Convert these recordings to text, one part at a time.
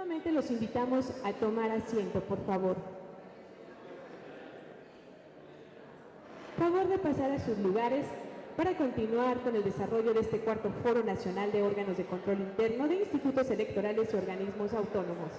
Nuevamente los invitamos a tomar asiento, por favor. Favor de pasar a sus lugares para continuar con el desarrollo de este cuarto Foro Nacional de Órganos de Control Interno de Institutos Electorales y Organismos Autónomos.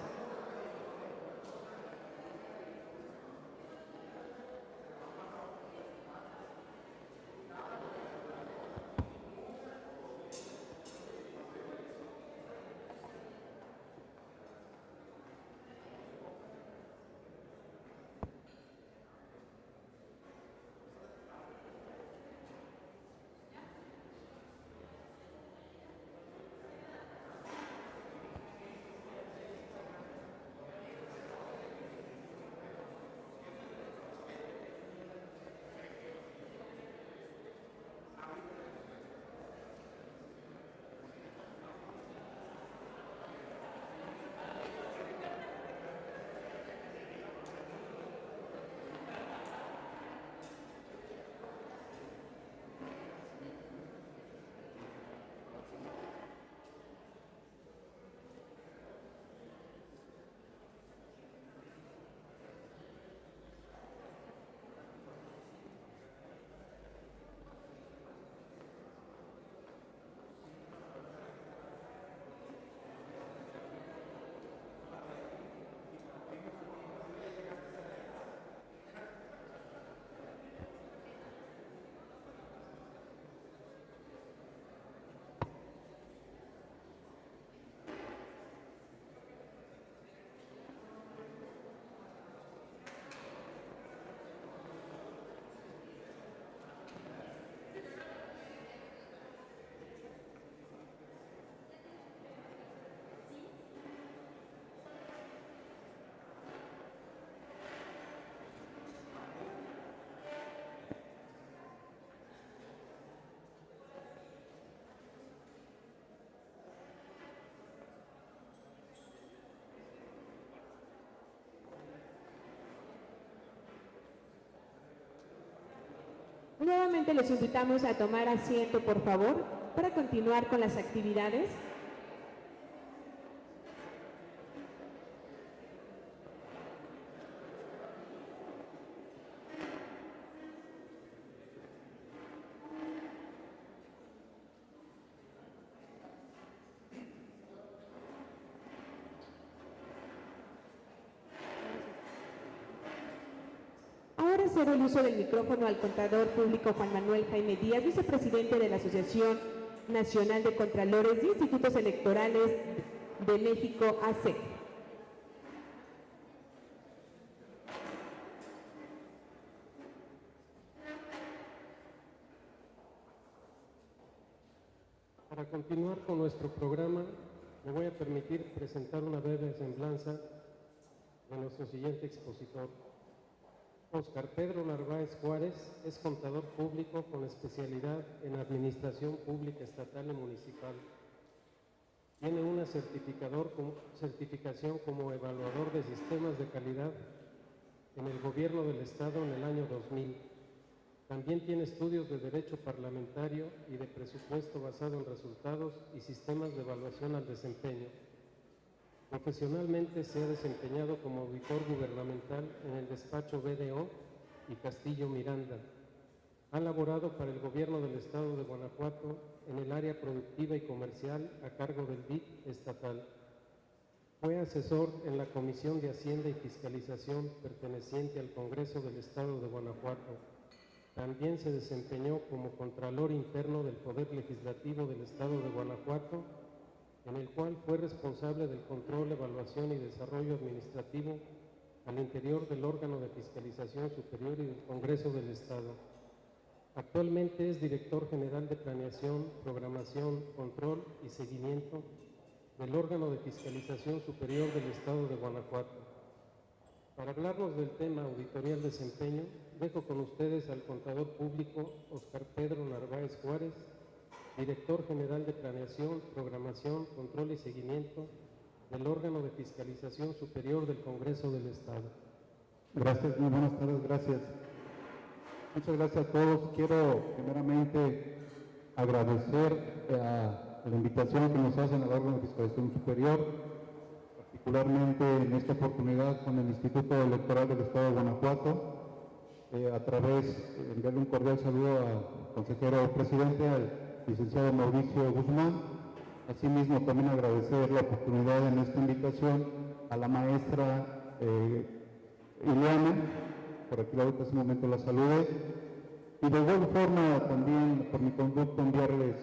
Nuevamente los invitamos a tomar asiento, por favor, para continuar con las actividades. Ahora cedo el uso del micrófono al contador público Juan Manuel Jaime Díaz, vicepresidente de la Asociación Nacional de Contralores de Institutos Electorales de México, AC. Para continuar con nuestro programa, me voy a permitir presentar una breve semblanza de nuestro siguiente expositor. Óscar Pedro Narváez Juárez es contador público con especialidad en Administración Pública Estatal y Municipal. Tiene una certificación como evaluador de sistemas de calidad en el Gobierno del Estado en el año 2000. También tiene estudios de Derecho Parlamentario y de Presupuesto basado en resultados y sistemas de evaluación al desempeño. Profesionalmente se ha desempeñado como auditor gubernamental en el despacho BDO y Castillo Miranda. Ha laborado para el Gobierno del Estado de Guanajuato en el área productiva y comercial a cargo del DIF estatal. Fue asesor en la Comisión de Hacienda y Fiscalización perteneciente al Congreso del Estado de Guanajuato. También se desempeñó como Contralor Interno del Poder Legislativo del Estado de Guanajuato, en el cual fue responsable del control, evaluación y desarrollo administrativo al interior del órgano de fiscalización superior y del Congreso del Estado. Actualmente es director general de Planeación, Programación, Control y Seguimiento del órgano de fiscalización superior del Estado de Guanajuato. Para hablarnos del tema auditoría al desempeño, dejo con ustedes al contador público Óscar Pedro Narváez Juárez, director general de Planeación, Programación, Control y Seguimiento del órgano de fiscalización superior del Congreso del Estado. Gracias, muy buenas tardes, gracias. Muchas gracias a todos. Quiero primeramente agradecer a la invitación que nos hacen al órgano de fiscalización superior, particularmente en esta oportunidad con el Instituto Electoral del Estado de Guanajuato, a través de enviarle un cordial saludo al consejero presidente, al licenciado Mauricio Guzmán. Asimismo, también agradecer la oportunidad en esta invitación a la maestra Ileana, por aquí ahorita hace un momento la saludé, y de igual forma también por mi conducto enviarles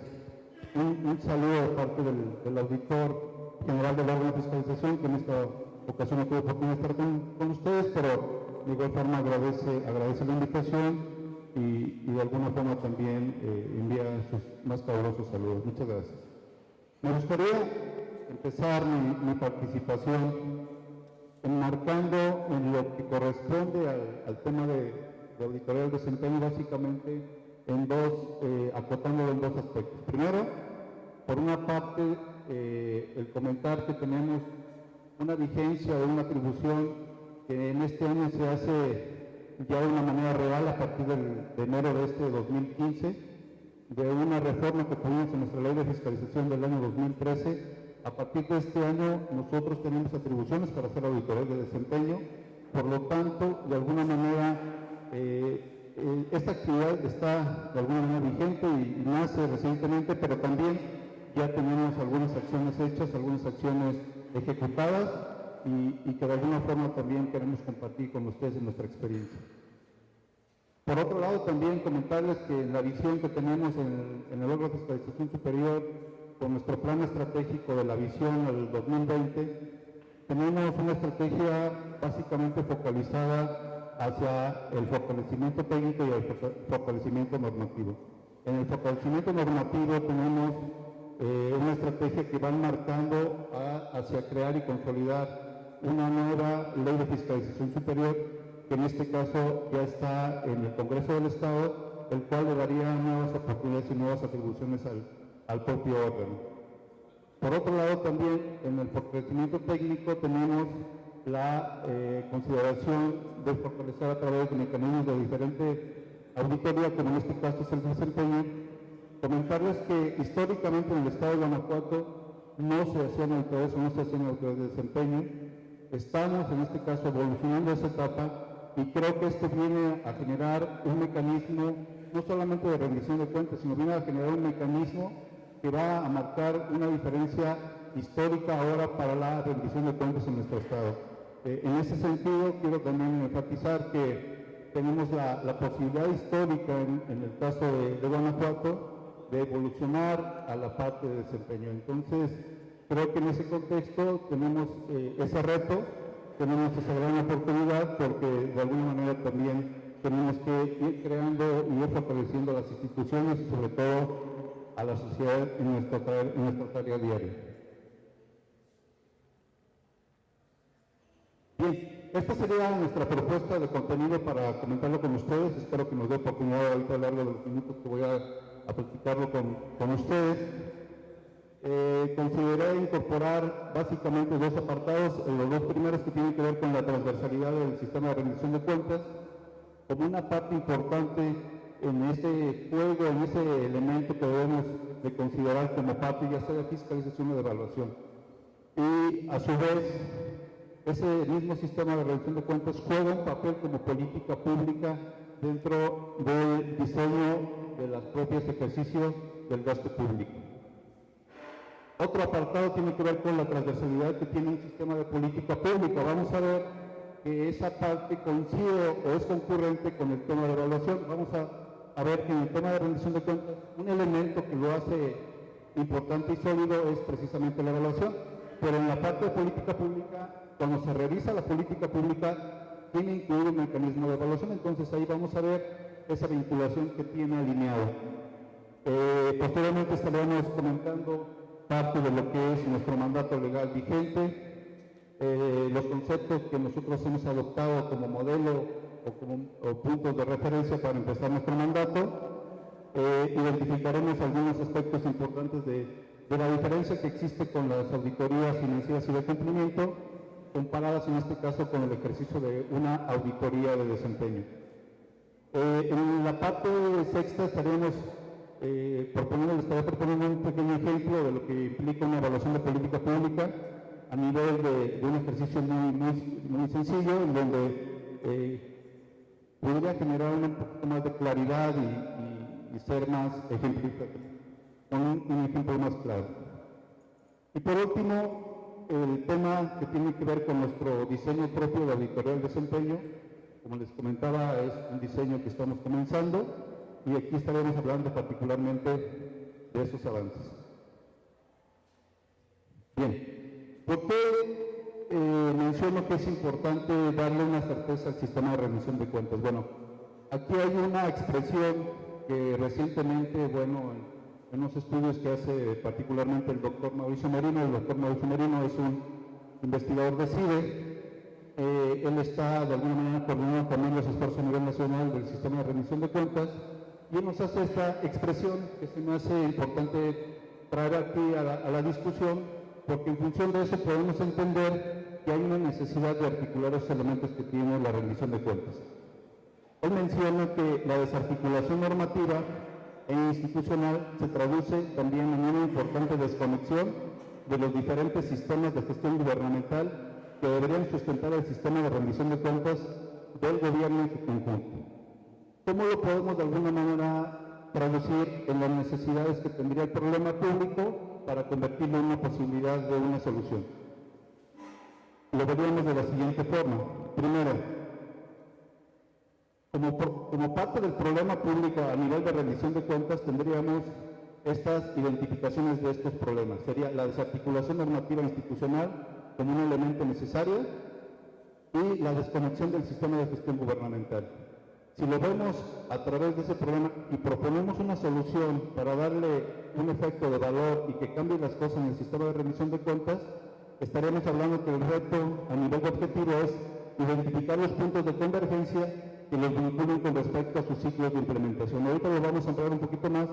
un saludo de parte del auditor general del órgano de fiscalización, que en esta ocasión no tuve oportunidad de estar con ustedes, pero de igual forma agradece la invitación y de alguna forma también envía sus más calurosos saludos. Muchas gracias. Me gustaría empezar mi participación enmarcando en lo que corresponde al tema de auditoría del desempeño, básicamente acotándolo en dos aspectos. Primero, por una parte, el comentar que tenemos una vigencia o una atribución que en este año se hace ya de una manera real a partir de enero de este 2015, de una reforma que tuvimos en nuestra ley de fiscalización del año 2013. A partir de este año nosotros tenemos atribuciones para hacer auditorías de desempeño, por lo tanto, de alguna manera, esta actividad está de alguna manera vigente y nace recientemente, pero también ya tenemos algunas acciones hechas, algunas acciones ejecutadas y que de alguna forma también queremos compartir con ustedes en nuestra experiencia. Por otro lado, también comentarles que la visión que tenemos en el órgano de fiscalización superior, con nuestro plan estratégico de la visión al 2020, tenemos una estrategia básicamente focalizada hacia el fortalecimiento técnico y el fortalecimiento normativo. En el fortalecimiento normativo tenemos una estrategia que va marcando hacia crear y consolidar una nueva ley de fiscalización superior, que en este caso ya está en el Congreso del Estado, el cual le daría nuevas oportunidades y nuevas atribuciones al propio órgano. Por otro lado, también en el fortalecimiento técnico tenemos la consideración de fortalecer a través de mecanismos de diferente auditoría, como en este caso es el desempeño. Comentarles que históricamente en el Estado de Guanajuato no se hacían auditorías o no se hacían auditorías de desempeño. Estamos en este caso evolucionando esa etapa y creo que esto viene a generar un mecanismo no solamente de rendición de cuentas, sino viene a generar un mecanismo que va a marcar una diferencia histórica ahora para la rendición de cuentas en nuestro Estado. En ese sentido, quiero también enfatizar que tenemos la posibilidad histórica en el caso de Guanajuato de evolucionar a la parte de desempeño. Entonces, creo que en ese contexto tenemos ese reto, tenemos esa gran oportunidad, porque de alguna manera también tenemos que ir creando y ir fortaleciendo las instituciones y sobre todo a la sociedad en nuestra tarea diaria. Bien, esta sería nuestra propuesta de contenido para comentarlo con ustedes. Espero que nos dé oportunidad ahorita a lo largo de los minutos que voy a platicarlo con ustedes. Consideré incorporar básicamente dos apartados, los dos primeros que tienen que ver con la transversalidad del sistema de rendición de cuentas, como una parte importante en ese juego, en ese elemento que debemos de considerar como parte ya sea de fiscalización o de evaluación. Y a su vez, ese mismo sistema de rendición de cuentas juega un papel como política pública dentro del diseño de los propios ejercicios del gasto público. Otro apartado tiene que ver con la transversalidad que tiene un sistema de política pública. Vamos a ver que esa parte coincide o es concurrente con el tema de evaluación. Vamos a ver que en el tema de rendición de cuentas, un elemento que lo hace importante y sólido es precisamente la evaluación, pero en la parte de política pública, cuando se revisa la política pública, tiene incluido un mecanismo de evaluación, entonces ahí vamos a ver esa vinculación que tiene alineado. Posteriormente estaremos comentando parte de lo que es nuestro mandato legal vigente, los conceptos que nosotros hemos adoptado como modelo o puntos de referencia para empezar nuestro mandato. Identificaremos algunos aspectos importantes de la diferencia que existe con las auditorías financieras y de cumplimiento, comparadas en este caso con el ejercicio de una auditoría de desempeño. En la parte sexta estaremos estaría proponiendo un pequeño ejemplo de lo que implica una evaluación de política pública. a nivel de un ejercicio muy sencillo, en donde podría generar un poquito más de claridad y ser más ejemplificativo, con un ejemplo más claro. Y por último, el tema que tiene que ver con nuestro diseño propio de auditoría del desempeño. Como les comentaba, es un diseño que estamos comenzando y aquí estaremos hablando particularmente de esos avances. Bien, ¿por qué menciono que es importante darle una certeza al sistema de rendición de cuentas? Bueno, aquí hay una expresión que recientemente, bueno, en unos estudios que hace particularmente el doctor Mauricio Merino. El doctor Mauricio Merino es un investigador de CIDE. Él está de alguna manera coordinando también los esfuerzos a nivel nacional del sistema de rendición de cuentas, y él nos hace esta expresión que se me hace importante traer aquí a la discusión, porque en función de eso podemos entender que hay una necesidad de articular esos elementos que tiene la rendición de cuentas. Él menciona que la desarticulación normativa e institucional se traduce también en una importante desconexión de los diferentes sistemas de gestión gubernamental que deberían sustentar el sistema de rendición de cuentas del gobierno en su conjunto. ¿Cómo lo podemos de alguna manera traducir en las necesidades que tendría el problema público para convertirlo en una posibilidad de una solución? Lo veríamos de la siguiente forma. Primero, como parte del problema público a nivel de rendición de cuentas, tendríamos estas identificaciones de estos problemas. Sería la desarticulación normativa institucional como un elemento necesario y la desconexión del sistema de gestión gubernamental. Si lo vemos a través de ese problema y proponemos una solución para darle un efecto de valor y que cambie las cosas en el sistema de rendición de cuentas, estaríamos hablando que el reto a nivel de objetivo es identificar los puntos de convergencia que los vinculen con respecto a sus ciclos de implementación. Ahorita lo vamos a entrar un poquito más,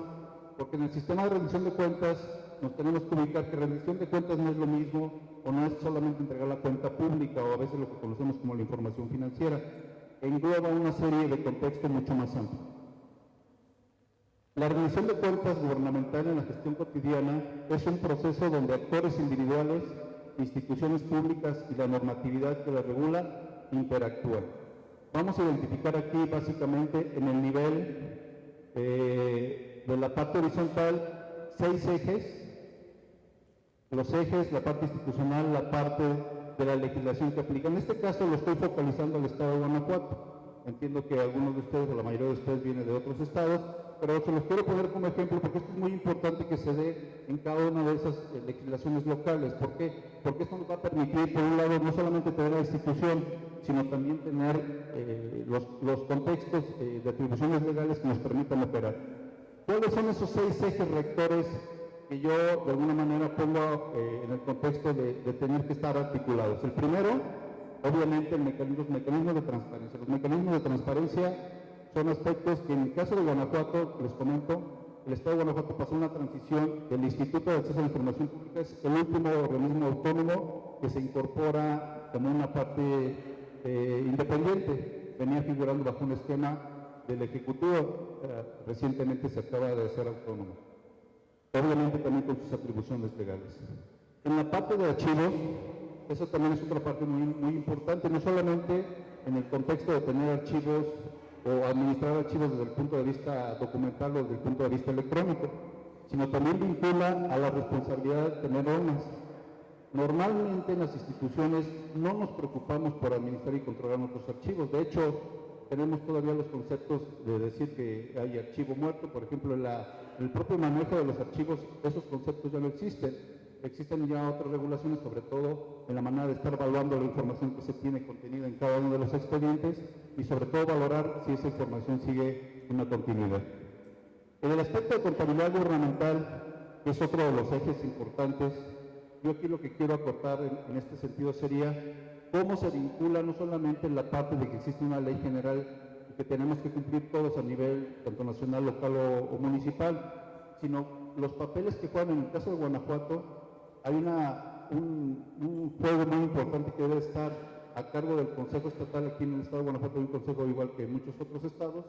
porque en el sistema de rendición de cuentas nos tenemos que ubicar que rendición de cuentas no es lo mismo, o no es solamente entregar la cuenta pública, o a veces lo que conocemos como la información financiera. Engloba una serie de contextos mucho más amplios. La rendición de cuentas gubernamental en la gestión cotidiana es un proceso donde actores individuales, instituciones públicas y la normatividad que la regula interactúan. Vamos a identificar aquí básicamente en el nivel de la parte horizontal 6 ejes. Los ejes, la parte institucional, la parte de la legislación que aplica. En este caso lo estoy focalizando al estado de Guanajuato. Entiendo que algunos de ustedes, o la mayoría de ustedes, vienen de otros estados, pero se los quiero poner como ejemplo porque esto es muy importante que se dé en cada una de esas legislaciones locales. ¿Por qué? Porque esto nos va a permitir, por un lado, no solamente tener la institución, sino también tener los contextos de atribuciones legales que nos permitan operar. ¿Cuáles son esos 6 ejes rectores que yo de alguna manera pongo en el contexto de tener que estar articulados? El primero, obviamente, los mecanismos de transparencia. Los mecanismos de transparencia son aspectos que en el caso de Guanajuato, les comento, el Estado de Guanajuato pasó una transición. El Instituto de Acceso a la Información Pública es el último organismo autónomo que se incorpora como una parte independiente. Venía figurando bajo un esquema del Ejecutivo, recientemente se acaba de hacer autónomo. Obviamente también con sus atribuciones legales. En la parte de archivos, eso también es otra parte muy importante, no solamente en el contexto de tener archivos o administrar archivos desde el punto de vista documental o desde el punto de vista electrónico, sino también vincula a la responsabilidad de tener normas. Normalmente en las instituciones no nos preocupamos por administrar y controlar nuestros archivos. De hecho, tenemos todavía los conceptos de decir que hay archivo muerto. Por ejemplo, el propio manejo de los archivos, esos conceptos ya no existen. Existen ya otras regulaciones, sobre todo en la manera de estar evaluando la información que se tiene contenida en cada uno de los expedientes y sobre todo valorar si esa información sigue una continuidad. En el aspecto de contabilidad gubernamental, que es otro de los ejes importantes, yo aquí lo que quiero acortar en este sentido sería cómo se vincula no solamente en la parte de que existe una ley general y que tenemos que cumplir todos a nivel tanto nacional, local o municipal, sino los papeles que juegan. En el caso de Guanajuato hay un juego muy importante que debe estar a cargo del Consejo Estatal. Aquí en el estado de Guanajuato hay un consejo igual que en muchos otros estados,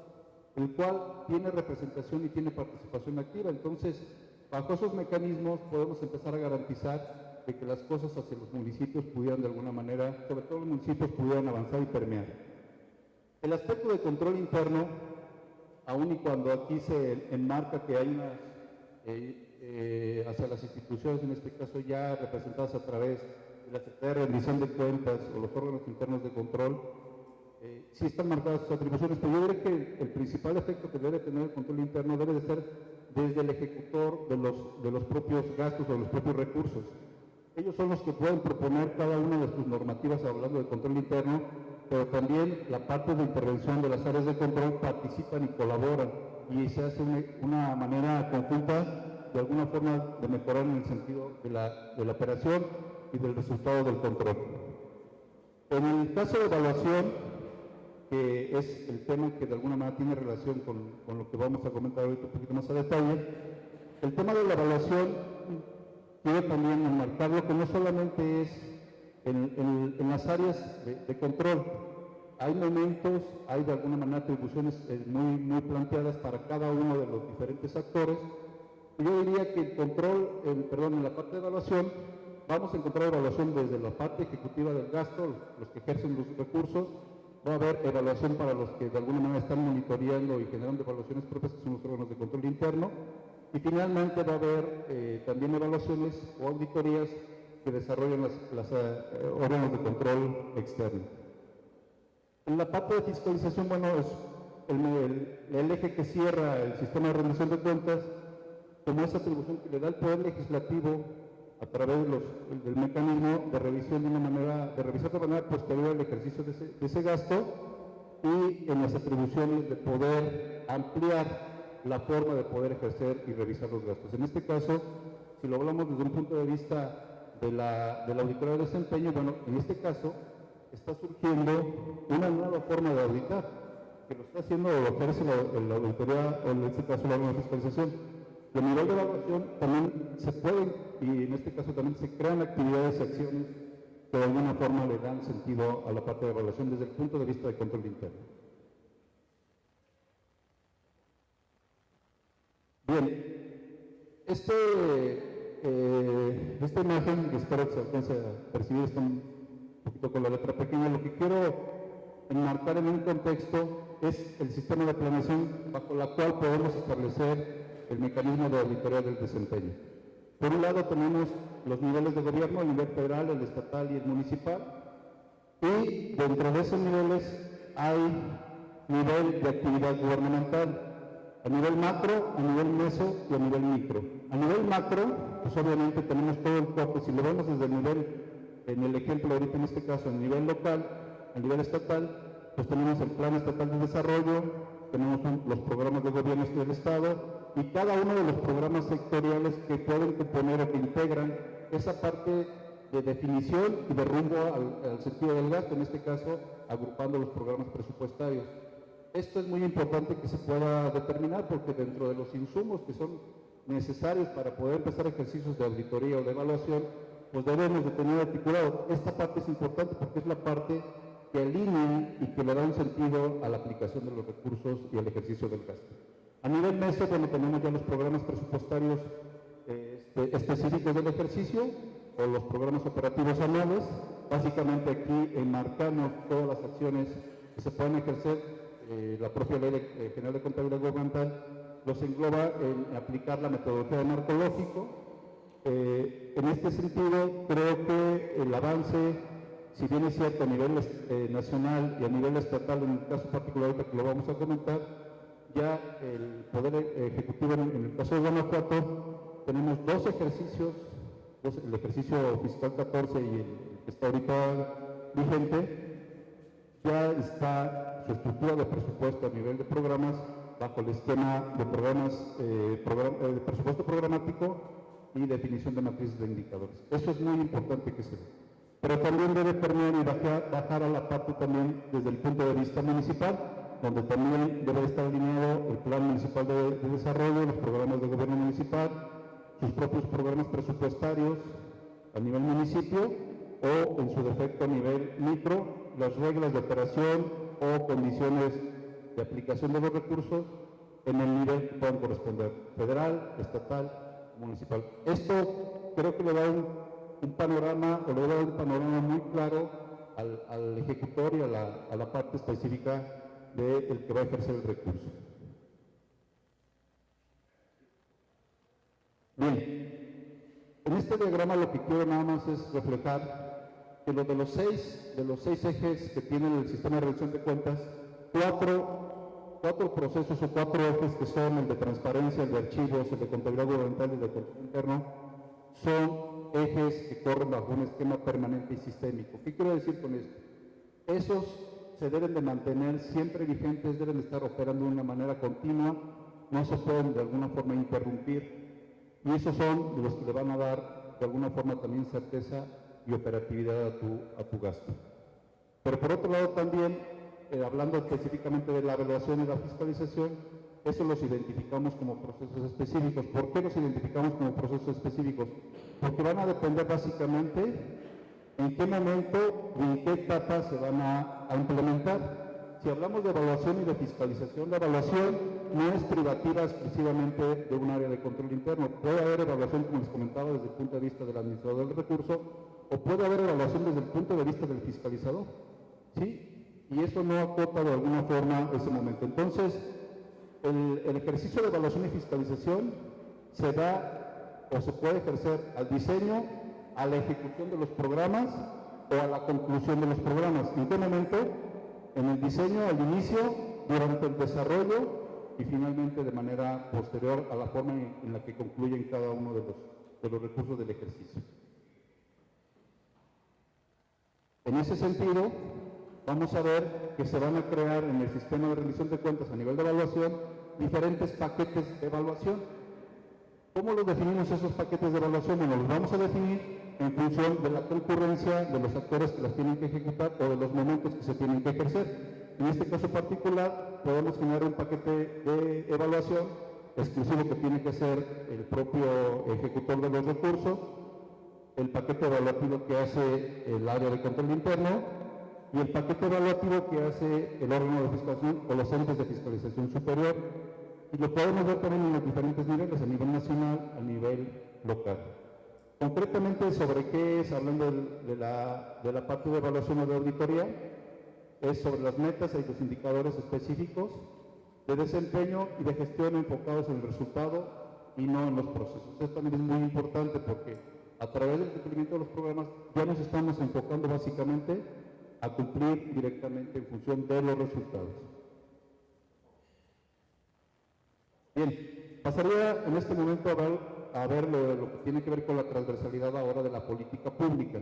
el cual tiene representación y tiene participación activa. Entonces, bajo esos mecanismos podemos empezar a garantizar de que las cosas hacia los municipios pudieran de alguna manera, sobre todo los municipios, pudieran avanzar y permear. El aspecto de control interno, aun y cuando aquí se enmarca que hay unas hacia las instituciones, en este caso ya representadas a través de la Secretaría de Rendición de Cuentas o los órganos internos de control, sí están marcadas sus atribuciones, pero yo creo que el principal efecto que debe tener el control interno debe de ser desde el ejecutor de los propios gastos o de los propios recursos. Ellos son los que pueden proponer cada una de sus normativas hablando de control interno, pero también la parte de intervención de las áreas de control participan y colaboran, y se hace una manera conjunta de alguna forma de mejorar en el sentido de la operación y del resultado del control. En el caso de evaluación, que es el tema que de alguna manera tiene relación con lo que vamos a comentar ahorita un poquito más a detalle, el tema de la evaluación quiero también enmarcarlo que no solamente es en las áreas de control. Hay momentos, hay de alguna manera atribuciones muy planteadas para cada uno de los diferentes actores. Yo diría que el control, en la parte de evaluación, vamos a encontrar evaluación desde la parte ejecutiva del gasto, los que ejercen los recursos. Va a haber evaluación para los que de alguna manera están monitoreando y generando evaluaciones propias, que son los órganos de control interno. Y finalmente va a haber también evaluaciones o auditorías que desarrollan los órganos de control externo. En la parte de fiscalización, bueno, es el eje que cierra el sistema de rendición de cuentas, como esa atribución que le da el Poder Legislativo a través del mecanismo de revisión de revisar de manera posterior al ejercicio de ese gasto, y en las atribuciones de poder ampliar la forma de poder ejercer y revisar los gastos. En este caso, si lo hablamos desde un punto de vista de la auditoría de desempeño, bueno, en este caso está surgiendo una nueva forma de auditar, que lo está haciendo o lo ejerce la auditoría, o en este caso la órgano de fiscalización. Y a nivel de evaluación también se pueden, y en este caso también se crean actividades y acciones que de alguna forma le dan sentido a la parte de evaluación desde el punto de vista de control interno. Bien, esta imagen, que espero que se alcance a percibir, está un poquito con la letra pequeña. Lo que quiero enmarcar en un contexto es el sistema de planeación bajo la cual podemos establecer el mecanismo de auditoría del desempeño. Por un lado tenemos los niveles de gobierno, el nivel federal, el estatal y el municipal, y dentro de esos niveles hay nivel de actividad gubernamental, a nivel macro, a nivel meso y a nivel micro. A nivel macro, pues obviamente tenemos todo el corte. Si lo vemos desde el nivel, en el ejemplo ahorita en este caso, a nivel local, a nivel estatal, pues tenemos el Plan Estatal de Desarrollo, tenemos los programas de gobierno del Estado, y cada uno de los programas sectoriales que pueden componer o que integran esa parte de definición y de rumbo al sentido del gasto, en este caso agrupando los programas presupuestarios. Esto es muy importante que se pueda determinar, porque dentro de los insumos que son necesarios para poder empezar ejercicios de auditoría o de evaluación, pues debemos de tener articulado. Esta parte es importante porque es la parte que alinea y que le da un sentido a la aplicación de los recursos y al ejercicio del gasto. A nivel meso, bueno, tenemos ya los programas presupuestarios específicos del ejercicio o los programas operativos anuales. Básicamente aquí enmarcamos todas las acciones que se pueden ejercer. La propia Ley General de Contabilidad Gubernamental los engloba en aplicar la metodología de marco lógico. En este sentido, creo que el avance, si bien es cierto a nivel nacional y a nivel estatal, en el caso particular que lo vamos a comentar, ya el Poder Ejecutivo, en el caso de Guanajuato, tenemos dos ejercicios, el ejercicio fiscal 14 y el que está ahorita vigente. Ya está su estructura de presupuesto a nivel de programas bajo el esquema de programas, de presupuesto programático y definición de matrices de indicadores. Eso es muy importante que se dé. Pero también debe permear y bajar a la parte también desde el punto de vista municipal, donde también debe estar alineado el Plan Municipal de Desarrollo, los programas de gobierno municipal, sus propios programas presupuestarios a nivel municipio o en su defecto a nivel micro, las reglas de operación o condiciones de aplicación de los recursos en el nivel que puedan corresponder, federal, estatal, municipal. Esto creo que le da un panorama, o le va a dar un panorama muy claro al ejecutor y a la parte específica del que va a ejercer el recurso. Bien, en este diagrama lo que quiero nada más es reflejar que de los seis ejes que tiene el sistema de rendición de cuentas, cuatro procesos o cuatro ejes que son el de transparencia, el de archivos, el de contabilidad gubernamental y el de control interno, son ejes que corren bajo un esquema permanente y sistémico. ¿Qué quiero decir con esto? Esos se deben de mantener siempre vigentes, deben de estar operando de una manera continua, no se pueden de alguna forma interrumpir, y esos son los que le van a dar de alguna forma también certeza y operatividad a tu gasto. Pero por otro lado también, hablando específicamente de la evaluación y la fiscalización, eso los identificamos como procesos específicos. ¿Por qué los identificamos como procesos específicos? Porque van a depender básicamente en qué momento y en qué etapa se van a implementar. Si hablamos de evaluación y de fiscalización, la evaluación no es privativa exclusivamente de un área de control interno. Puede haber evaluación, como les comentaba, desde el punto de vista del administrador del recurso, o puede haber evaluación desde el punto de vista del fiscalizador, ¿sí? Y eso no acota de alguna forma ese momento. Entonces, el ejercicio de evaluación y fiscalización se da o se puede ejercer al diseño, a la ejecución de los programas o a la conclusión de los programas. ¿En qué momento? En el diseño, al inicio, durante el desarrollo y finalmente de manera posterior a la forma en la que concluyen cada uno de los recursos del ejercicio. En ese sentido, vamos a ver que se van a crear en el sistema de rendición de cuentas a nivel de evaluación diferentes paquetes de evaluación. ¿Cómo los definimos esos paquetes de evaluación? Bueno, los vamos a definir en función de la concurrencia de los actores que las tienen que ejecutar o de los momentos que se tienen que ejercer. En este caso particular, podemos generar un paquete de evaluación exclusivo que tiene que ser el propio ejecutor de los recursos, el paquete evaluativo que hace el área de control interno y el paquete evaluativo que hace el órgano de fiscalización o los entes de fiscalización superior. Y lo podemos ver también en los diferentes niveles, a nivel nacional, a nivel local. Concretamente, ¿sobre qué es? Hablando de la parte de evaluación o de auditoría, es sobre las metas y los indicadores específicos de desempeño y de gestión enfocados en el resultado y no en los procesos. Esto también es muy importante porque a través del cumplimiento de los programas ya nos estamos enfocando básicamente a cumplir directamente en función de los resultados. Bien, pasaría en este momento a ver lo que tiene que ver con la transversalidad ahora de la política pública.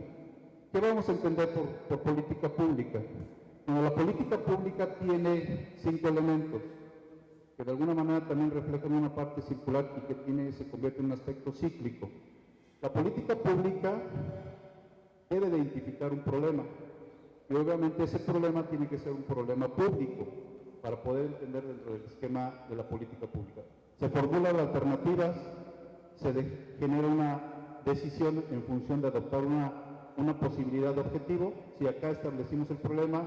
¿Qué vamos a entender por política pública? Bueno, la política pública tiene 5 elementos que de alguna manera también reflejan una parte circular y que se convierte en un aspecto cíclico. La política pública debe de identificar un problema y obviamente ese problema tiene que ser un problema público para poder entender dentro del esquema de la política pública. Se formulan alternativas, se genera una decisión en función de adoptar una posibilidad de objetivo. Si acá establecimos el problema,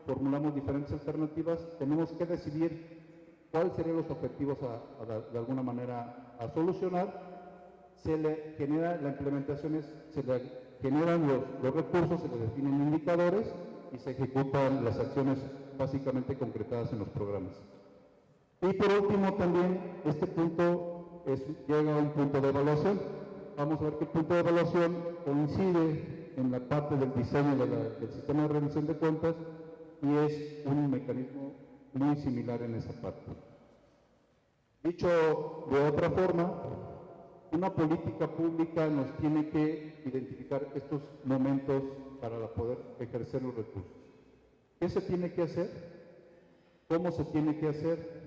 formulamos diferentes alternativas, tenemos que decidir cuáles serían los objetivos de alguna manera a solucionar. Se le genera la implementación, se le generan los recursos, se le definen indicadores y se ejecutan las acciones básicamente concretadas en los programas. Y por último también este punto llega a un punto de evaluación. Vamos a ver que el punto de evaluación coincide en la parte del diseño del sistema de rendición de cuentas y es un mecanismo muy similar en esa parte. Dicho de otra forma, una política pública nos tiene que identificar estos momentos para poder ejercer los recursos. ¿Qué se tiene que hacer? ¿Cómo se tiene que hacer?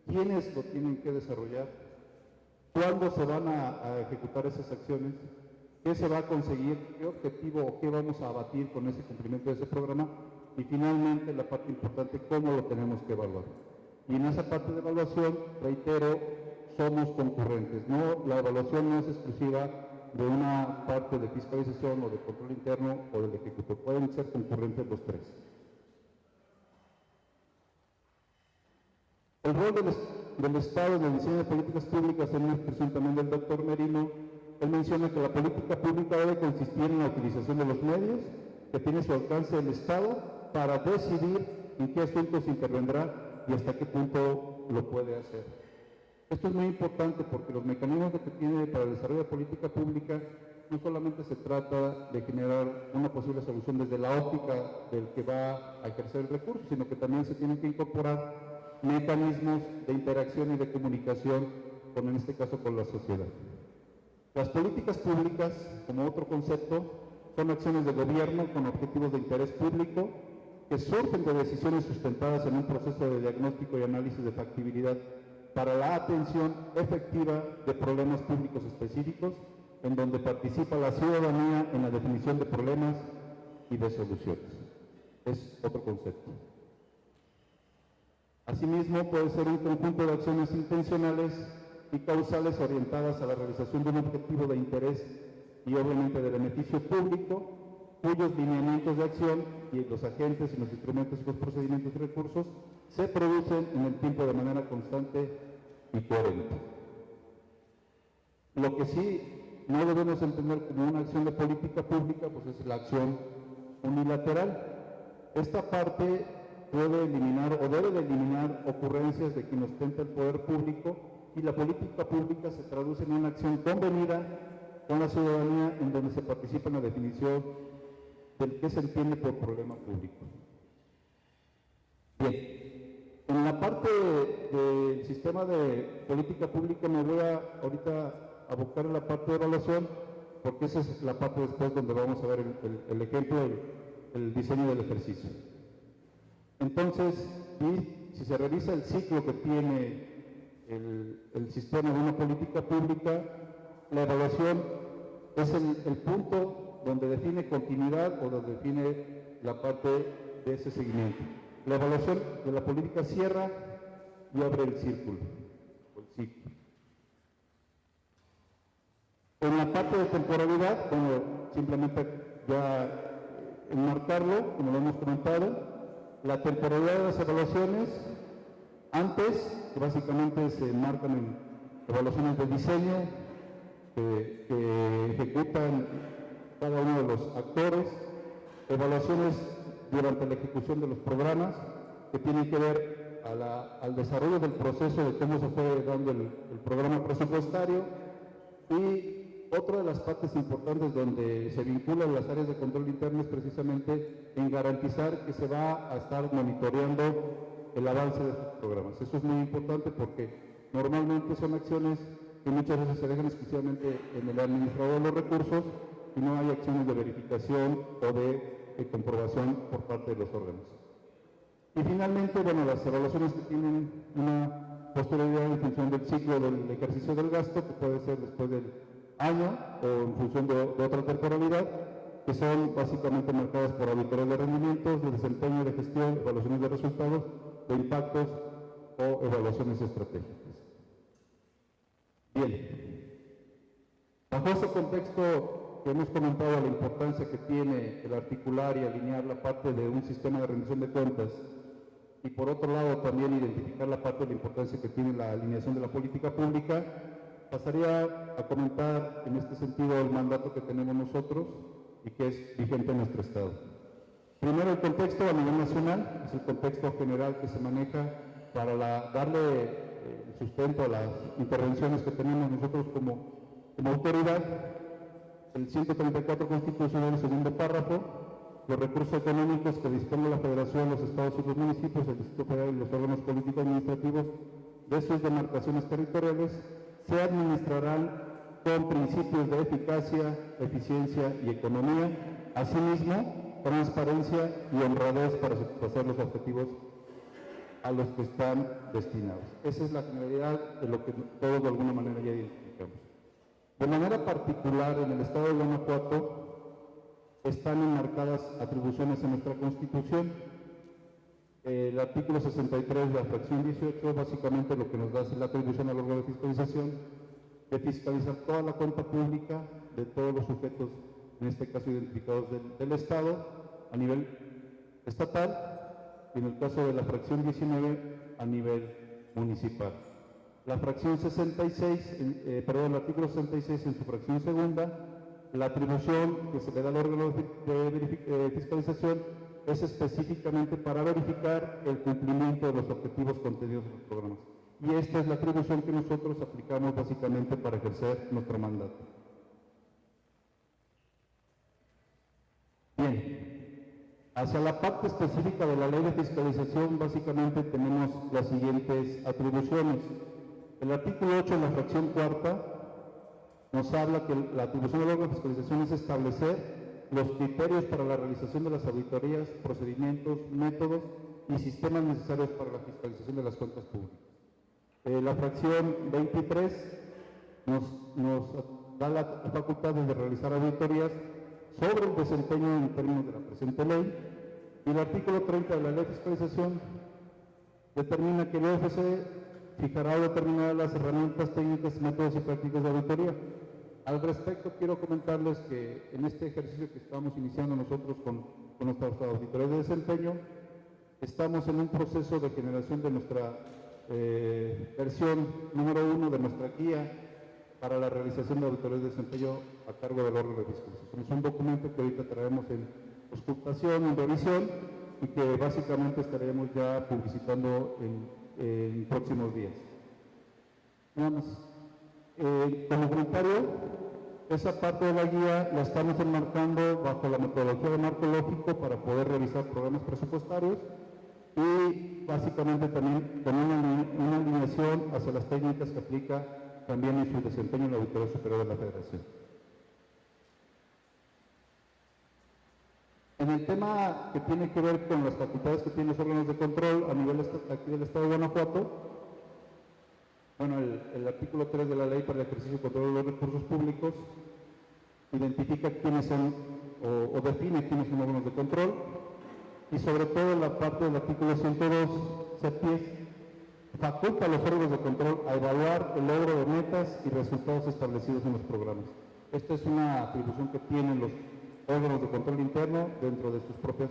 ¿Quiénes lo tienen que desarrollar? ¿Cuándo se van a ejecutar esas acciones? ¿Qué se va a conseguir? ¿Qué objetivo o qué vamos a abatir con ese cumplimiento de ese programa? Y finalmente la parte importante, ¿cómo lo tenemos que evaluar? Y en esa parte de evaluación, reitero, somos concurrentes. No, la evaluación no es exclusiva de una parte de fiscalización o de control interno o del ejecutor. Pueden ser concurrentes los tres. El rol del Estado en el diseño de políticas públicas en la expresión también del doctor Merino él menciona que la política pública debe consistir en la utilización de los medios que tiene a su alcance el Estado para decidir en qué asuntos intervendrá y hasta qué punto lo puede hacer. Esto es muy importante porque los mecanismos que tiene para el desarrollo de política pública no solamente se trata de generar una posible solución desde la óptica del que va a ejercer el recurso, sino que también se tienen que incorporar mecanismos de interacción y de comunicación con, en este caso, con la sociedad. Las políticas públicas, como otro concepto, son acciones de gobierno con objetivos de interés público que surgen de decisiones sustentadas en un proceso de diagnóstico y análisis de factibilidad para la atención efectiva de problemas públicos específicos, en donde participa la ciudadanía en la definición de problemas y de soluciones. Es otro concepto. Asimismo, puede ser un conjunto de acciones intencionales y causales orientadas a la realización de un objetivo de interés y obviamente de beneficio público, cuyos lineamientos de acción y los agentes y los instrumentos y los procedimientos y recursos se producen en el tiempo de manera constante y coherente. Lo que sí no debemos entender como una acción de política pública, pues es la acción unilateral. Esta parte puede eliminar o debe de eliminar ocurrencias de quien ostenta el poder público, y la política pública se traduce en una acción convenida con la ciudadanía en donde se participa en la definición del que se entiende por problema público. Bien, en la parte del sistema de política pública me voy a ahorita abocar en la parte de evaluación, porque esa es la parte después donde vamos a ver el ejemplo, el diseño del ejercicio. Entonces, y si se revisa el ciclo que tiene el sistema de una política pública, la evaluación es el punto donde define continuidad o donde define la parte de ese seguimiento. La evaluación de la política cierra y abre el círculo, o el ciclo. En la parte de temporalidad, bueno, simplemente ya enmarcarlo, como lo hemos comentado, la temporalidad de las evaluaciones, antes, que básicamente se enmarcan en evaluaciones de diseño, que ejecutan cada uno de los actores, evaluaciones durante la ejecución de los programas, que tienen que ver al desarrollo del proceso de cómo se fue dando el programa presupuestario, y otra de las partes importantes donde se vinculan las áreas de control interno es precisamente en garantizar que se va a estar monitoreando el avance de estos programas. Eso es muy importante porque normalmente son acciones que muchas veces se dejan exclusivamente en el administrador de los recursos y no hay acciones de verificación o de comprobación por parte de los órganos. Y finalmente, bueno, las evaluaciones que tienen una posterioridad en función del ciclo del ejercicio del gasto, que puede ser después del año o en función de otra temporalidad, que son básicamente marcadas por auditorías de rendimientos, de desempeño, de gestión, evaluaciones de resultados, de impactos o evaluaciones estratégicas. Bien, bajo ese contexto que hemos comentado, la importancia que tiene el articular y alinear la parte de un sistema de rendición de cuentas, y por otro lado también identificar la parte de la importancia que tiene la alineación de la política pública, pasaría a comentar en este sentido el mandato que tenemos nosotros y que es vigente en nuestro Estado. Primero, el contexto a nivel nacional, es el contexto general que se maneja para darle sustento a las intervenciones que tenemos nosotros como autoridad. El 134 constitucional, el segundo párrafo, los recursos económicos que disponga la Federación, los estados y los municipios, el Distrito Federal y los órganos políticos administrativos de sus demarcaciones territoriales se administrarán con principios de eficacia, eficiencia y economía, asimismo, transparencia y honradez para satisfacer los objetivos a los que están destinados. Esa es la finalidad de lo que todos de alguna manera ya identificamos. De manera particular, en el Estado de Guanajuato están enmarcadas atribuciones en nuestra Constitución. El artículo 63 de la fracción 18, básicamente lo que nos da es la atribución al órgano de fiscalización de fiscalizar toda la cuenta pública de todos los sujetos, en este caso identificados del Estado, a nivel estatal, y en el caso de la fracción 19, a nivel municipal. La fracción 66, el artículo 66 en su fracción segunda, la atribución que se le da al órgano de fiscalización es específicamente para verificar el cumplimiento de los objetivos contenidos en los programas. Y esta es la atribución que nosotros aplicamos básicamente para ejercer nuestro mandato. Bien, hacia la parte específica de la ley de fiscalización, básicamente tenemos las siguientes atribuciones. El artículo 8 de la fracción cuarta nos habla que la atribución del órgano de fiscalización es establecer los criterios para la realización de las auditorías, procedimientos, métodos y sistemas necesarios para la fiscalización de las cuentas públicas. La fracción 23 nos da la facultad de realizar auditorías sobre el desempeño en términos de la presente ley, y el artículo 30 de la ley de fiscalización determina que el OFC fijará o determinará las herramientas técnicas, métodos y prácticas de auditoría. Al respecto, quiero comentarles que en este ejercicio que estamos iniciando nosotros con nuestras auditorías de desempeño, estamos en un proceso de generación de nuestra versión número 1 de nuestra guía para la realización de auditorías de desempeño a cargo del órgano de fiscalización. Es un documento que ahorita traemos en auscultación, en revisión, y que básicamente estaremos ya publicitando en próximos días. Nada más. Como voluntario, esa parte de la guía la estamos enmarcando bajo la metodología de marco lógico para poder revisar programas presupuestarios y básicamente también con una alineación hacia las técnicas que aplica también en su desempeño en la Auditoría Superior de la Federación. En el tema que tiene que ver con las facultades que tienen los órganos de control a nivel aquí del Estado de Guanajuato, bueno, el artículo 3 de la Ley para el Ejercicio y Control de los Recursos Públicos identifica quiénes son o define quiénes son órganos de control, y sobre todo la parte del artículo 102 CEPIES faculta a los órganos de control a evaluar el logro de metas y resultados establecidos en los programas. Esta es una atribución que tienen los órganos de control interno dentro de sus propias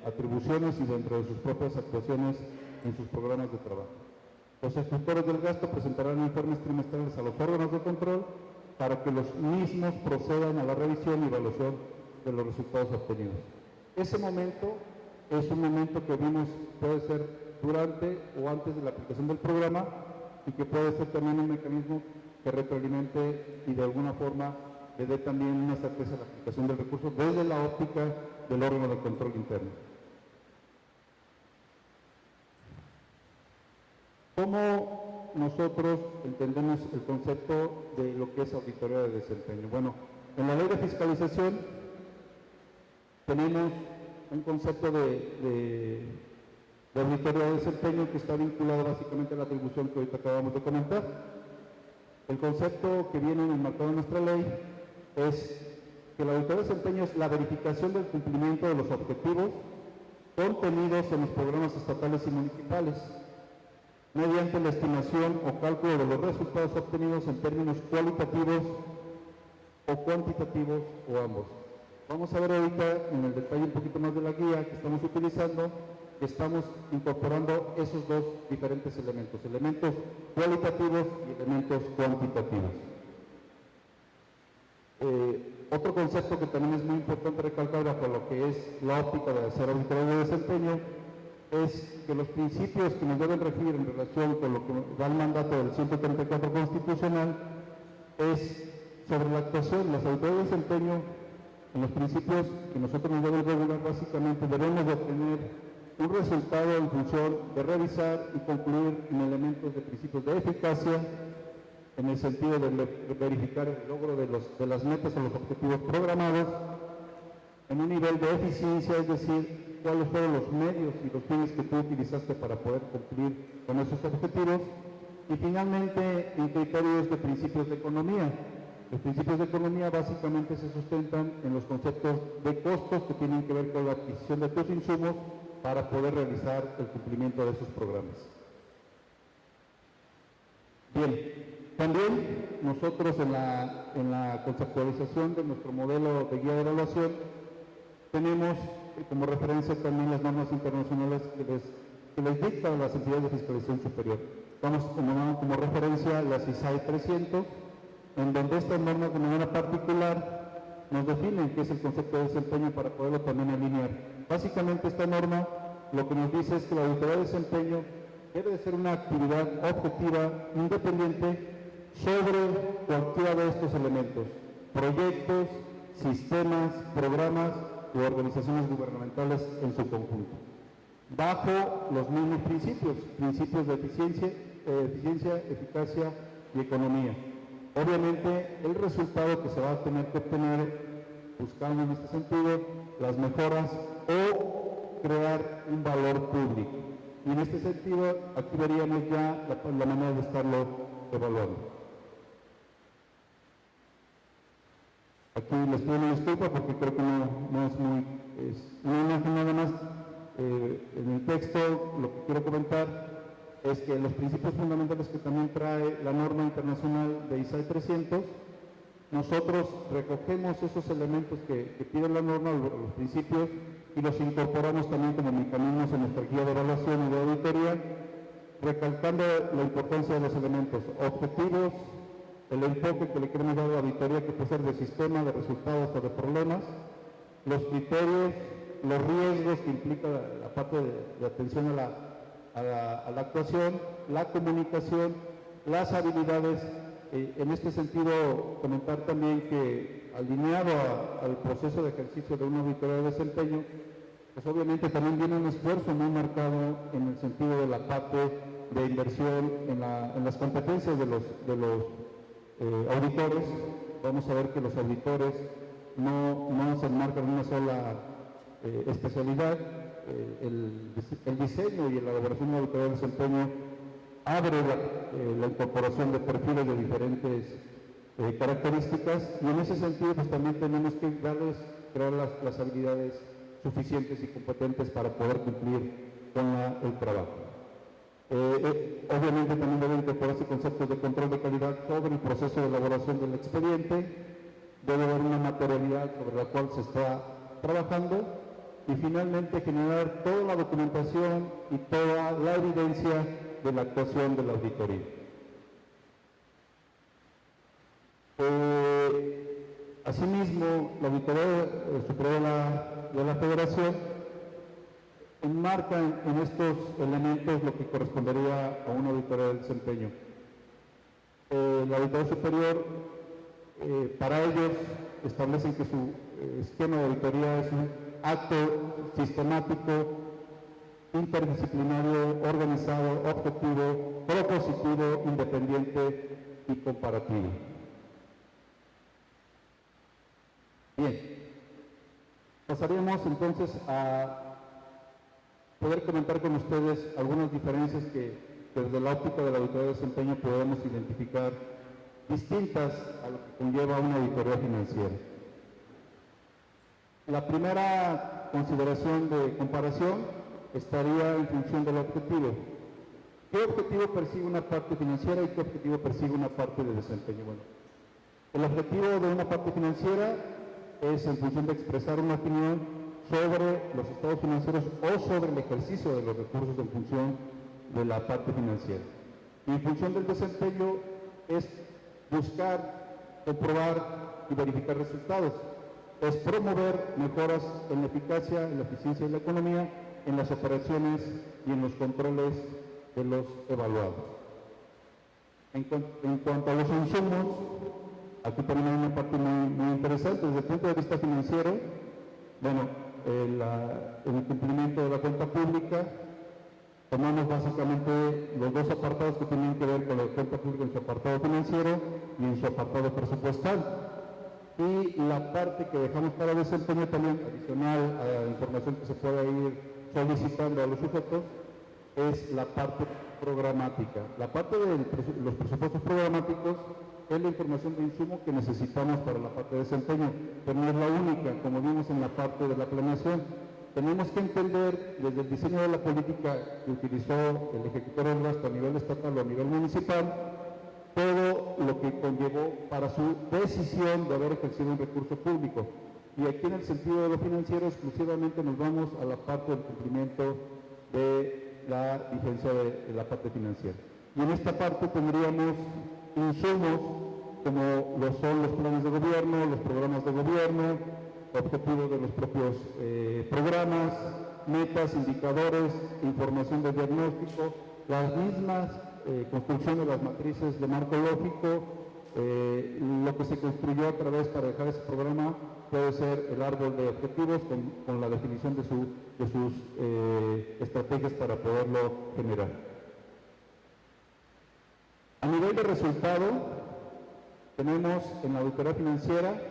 atribuciones y dentro de sus propias actuaciones en sus programas de trabajo. Los ejecutores del gasto presentarán informes trimestrales a los órganos de control para que los mismos procedan a la revisión y evaluación de los resultados obtenidos. Ese momento es un momento que vimos puede ser durante o antes de la aplicación del programa, y que puede ser también un mecanismo que retroalimente y de alguna forma le dé también una certeza a la aplicación del recurso desde la óptica del órgano de control interno. ¿Cómo nosotros entendemos el concepto de lo que es auditoría de desempeño? Bueno, en la ley de fiscalización tenemos un concepto de auditoría de desempeño que está vinculado básicamente a la atribución que ahorita acabamos de comentar. El concepto que viene enmarcado en nuestra ley es que la auditoría de desempeño es la verificación del cumplimiento de los objetivos contenidos en los programas estatales y municipales, mediante la estimación o cálculo de los resultados obtenidos en términos cualitativos o cuantitativos o ambos. Vamos a ver ahorita en el detalle un poquito más de la guía que estamos utilizando, que estamos incorporando esos dos diferentes elementos cualitativos y elementos cuantitativos. Otro concepto que también es muy importante recalcar bajo lo que es la óptica de hacer auditoría de desempeño es que los principios que nos deben regir en relación con lo que da el mandato del 134 constitucional es sobre la actuación, las auditorías de desempeño. En los principios que nosotros nos deben regular, básicamente debemos de obtener un resultado en función de revisar y concluir en elementos de principios de eficacia, en el sentido de verificar el logro de las metas o los objetivos programados, en un nivel de eficiencia, es decir, cuáles fueron los medios y los fines que tú utilizaste para poder cumplir con esos objetivos, y finalmente en criterios de principios de economía. Los principios de economía básicamente se sustentan en los conceptos de costos que tienen que ver con la adquisición de tus insumos para poder realizar el cumplimiento de esos programas. Bien, también nosotros en la conceptualización de nuestro modelo de guía de evaluación tenemos como referencia también las normas internacionales que les dictan las entidades de fiscalización superior. Vamos como referencia la CISAE 300, en donde esta norma de manera particular nos define qué es el concepto de desempeño para poderlo también alinear. Básicamente esta norma lo que nos dice es que la auditoría de desempeño debe de ser una actividad objetiva, independiente, sobre cualquiera de estos elementos, proyectos, sistemas, programas u organizaciones gubernamentales en su conjunto, bajo los mismos principios de eficiencia, eficacia y economía. Obviamente, el resultado que se va a tener que obtener, buscando en este sentido las mejoras o crear un valor público. Y en este sentido, aquí veríamos ya la manera de estarlo evaluando. Aquí les pido una disculpa porque creo que no es muy... nada más en el texto lo que quiero comentar es que los principios fundamentales que también trae la norma internacional de ISAE 300, nosotros recogemos esos elementos que pide la norma, los principios, y los incorporamos también como mecanismos en nuestra guía de evaluación y de auditoría, recalcando la importancia de los elementos objetivos, el enfoque que le queremos dar a la auditoría, que puede ser de sistema, de resultados o de problemas, los criterios, los riesgos que implica la parte de atención a la actuación, la comunicación, las habilidades. En este sentido, comentar también que alineado al proceso de ejercicio de una auditoría de desempeño, pues obviamente también viene un esfuerzo muy marcado en el sentido de la parte de inversión en las competencias de los auditores. Vamos a ver que los auditores no se enmarcan en una sola especialidad. El diseño y la elaboración de una auditoría de desempeño abre la incorporación de perfiles de diferentes características, y en ese sentido pues también tenemos que crear las habilidades suficientes y competentes para poder cumplir con el trabajo. Obviamente también deben incorporarse conceptos de control de calidad sobre el proceso de elaboración del expediente, debe haber una materialidad sobre la cual se está trabajando, y finalmente generar toda la documentación y toda la evidencia de la actuación de la auditoría. Asimismo, la Auditoría Superior de la Federación enmarca en estos elementos lo que correspondería a una auditoría de desempeño. La Auditoría Superior, para ellos, establecen que su esquema de auditoría es un acto sistemático, interdisciplinario, organizado, objetivo, propositivo, independiente y comparativo. Bien, pasaríamos entonces a poder comentar con ustedes algunas diferencias que desde la óptica de la auditoría de desempeño podemos identificar distintas a lo que conlleva una auditoría financiera. La primera consideración de comparación estaría en función del objetivo. ¿Qué objetivo persigue una parte financiera y qué objetivo persigue una parte de desempeño? Bueno, el objetivo de una parte financiera es en función de expresar una opinión sobre los estados financieros o sobre el ejercicio de los recursos en función de la parte financiera. Y en función del desempeño es buscar, comprobar y verificar resultados. Es promover mejoras en la eficacia, en la eficiencia y la economía, en las operaciones y en los controles de los evaluados. En cuanto a los insumos, aquí también hay una parte muy interesante. Desde el punto de vista financiero, bueno, el cumplimiento de la cuenta pública, tomamos básicamente los dos apartados que tienen que ver con la cuenta pública en su apartado financiero y en su apartado presupuestal. Y la parte que dejamos para desempeño también, adicional a la información que se pueda ir solicitando a los sujetos, es la parte programática. La parte de los presupuestos programáticos es la información de insumo que necesitamos para la parte de desempeño, pero no es la única, como vimos en la parte de la planeación. Tenemos que entender desde el diseño de la política que utilizó el ejecutor del gasto a nivel estatal o a nivel municipal, todo lo que conllevó para su decisión de haber ejercido un recurso público. Y aquí en el sentido de lo financiero exclusivamente nos vamos a la parte del cumplimiento de la vigencia de la parte financiera. Y en esta parte tendríamos insumos como lo son los planes de gobierno, los programas de gobierno, objetivos de los propios programas, metas, indicadores, información de diagnóstico, las mismas construcción de las matrices de marco lógico, lo que se construyó a través para dejar ese programa puede ser el árbol de objetivos con la definición de sus estrategias para poderlo generar. A nivel de resultado, tenemos en la auditoría financiera,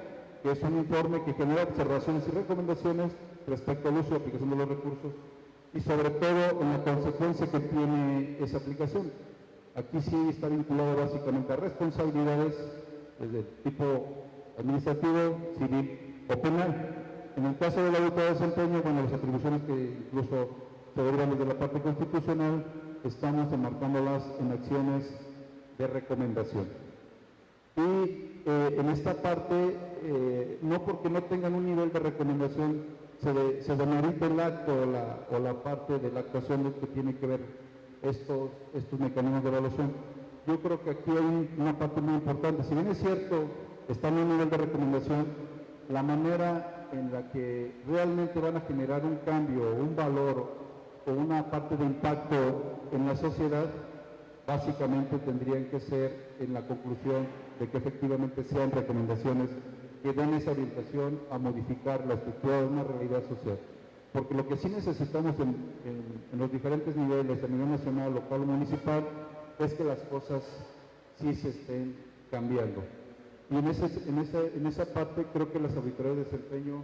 que es un informe que genera observaciones y recomendaciones respecto al uso y aplicación de los recursos y sobre todo en la consecuencia que tiene esa aplicación. Aquí sí está vinculado básicamente a responsabilidades desde el tipo administrativo, civil o penal. En el caso del audito de desempeño, bueno, las atribuciones que incluso se derivan desde la parte constitucional, estamos enmarcándolas en acciones de recomendación. Y en esta parte, no porque no tengan un nivel de recomendación, se demerita el acto o la parte de la actuación que tiene que ver estos mecanismos de evaluación. Yo creo que aquí hay una parte muy importante. Si bien es cierto, está en un nivel de recomendación, la manera en la que realmente van a generar un cambio, un valor o una parte de impacto en la sociedad, básicamente tendrían que ser en la conclusión de que efectivamente sean recomendaciones que den esa orientación a modificar la estructura de una realidad social. Porque lo que sí necesitamos en los diferentes niveles, a nivel nacional, local o municipal, es que las cosas sí se estén cambiando. Y en esa parte creo que las auditorías de desempeño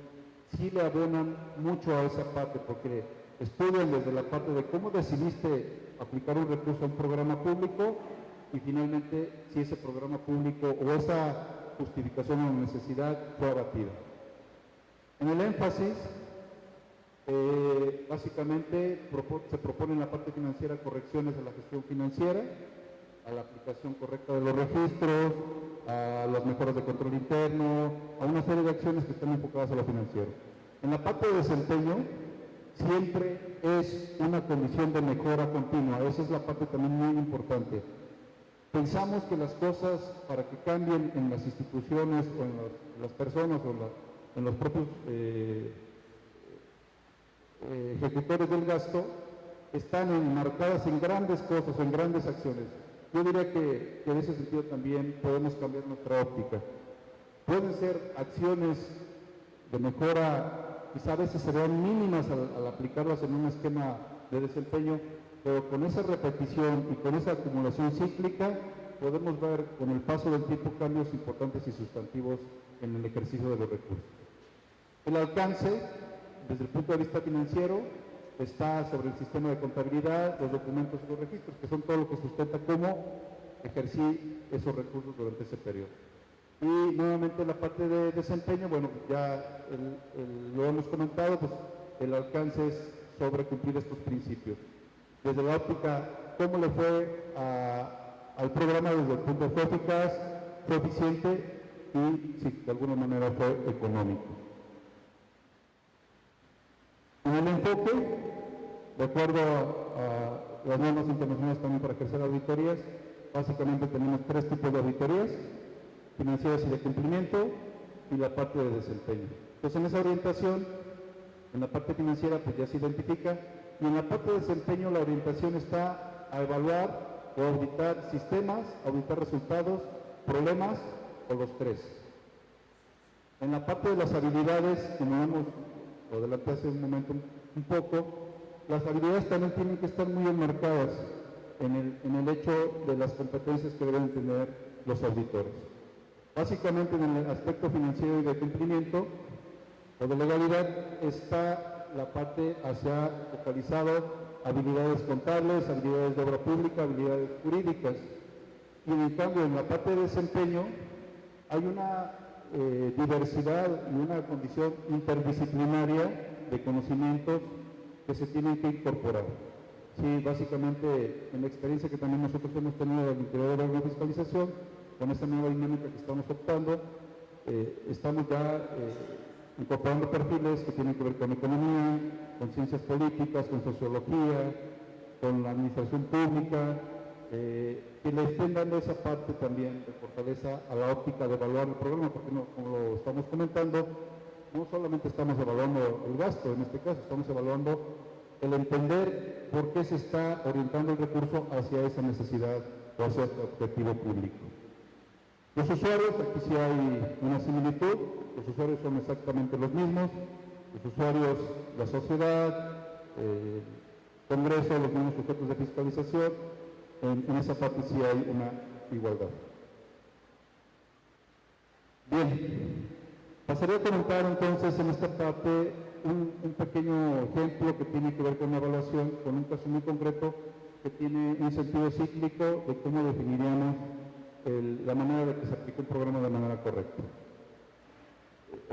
sí le abonan mucho a esa parte, porque estudian desde la parte de cómo decidiste aplicar un recurso a un programa público y finalmente si ese programa público o esa justificación o necesidad fue abatida. En el énfasis, básicamente se propone en la parte financiera correcciones a la gestión financiera, a la aplicación correcta de los registros, a las mejoras de control interno, a una serie de acciones que están enfocadas a lo financiero. En la parte de desempeño, siempre es una condición de mejora continua, esa es la parte también muy importante. Pensamos que las cosas para que cambien en las instituciones o en las personas o en los propios ejecutores del gasto están enmarcadas en grandes cosas, en grandes acciones. Yo diría que en ese sentido también podemos cambiar nuestra óptica. Pueden ser acciones de mejora, quizá a veces serían mínimas al aplicarlas en un esquema de desempeño, pero con esa repetición y con esa acumulación cíclica podemos ver con el paso del tiempo cambios importantes y sustantivos en el ejercicio de los recursos. El alcance, desde el punto de vista financiero, está sobre el sistema de contabilidad, los documentos y los registros, que son todo lo que sustenta cómo ejercí esos recursos durante ese periodo. Y nuevamente la parte de desempeño, bueno, ya lo hemos comentado, pues el alcance es sobre cumplir estos principios. Desde la óptica, ¿cómo le fue al programa desde el punto de fue eficaz, fue eficiente y, sí, de alguna manera fue económico? En el enfoque, de acuerdo a las normas internacionales también para ejercer auditorías, básicamente tenemos 3 tipos de auditorías: financieras y de cumplimiento y la parte de desempeño. Entonces en esa orientación, en la parte financiera pues ya se identifica, y en la parte de desempeño la orientación está a evaluar o auditar sistemas, auditar resultados, problemas o los 3. En la parte de las habilidades, como hemos lo adelanté hace un momento un poco, las habilidades también tienen que estar muy enmarcadas en el hecho de las competencias que deben tener los auditores. Básicamente en el aspecto financiero y de cumplimiento o de legalidad está la parte hacia focalizado habilidades contables, habilidades de obra pública, habilidades jurídicas. Y en cambio en la parte de desempeño hay una diversidad y una condición interdisciplinaria de conocimientos que se tienen que incorporar. Sí, básicamente en la experiencia que también nosotros hemos tenido al interior de la fiscalización, con esta nueva dinámica que estamos optando, estamos ya incorporando perfiles que tienen que ver con economía, con ciencias políticas, con sociología, con la administración pública, que le estén dando esa parte también de fortaleza a la óptica de evaluar el programa, porque no, como lo estamos comentando, no solamente estamos evaluando el gasto, en este caso estamos evaluando el entender por qué se está orientando el recurso hacia esa necesidad o hacia este objetivo público. Los usuarios, aquí sí hay una similitud, los usuarios son exactamente los mismos, los usuarios, la sociedad, el Congreso, los mismos sujetos de fiscalización, en esa parte sí hay una igualdad. Bien, pasaré a comentar entonces en esta parte un pequeño ejemplo que tiene que ver con la evaluación, con un caso muy concreto que tiene un sentido cíclico de cómo definiríamos la manera de que se aplique un programa de manera correcta.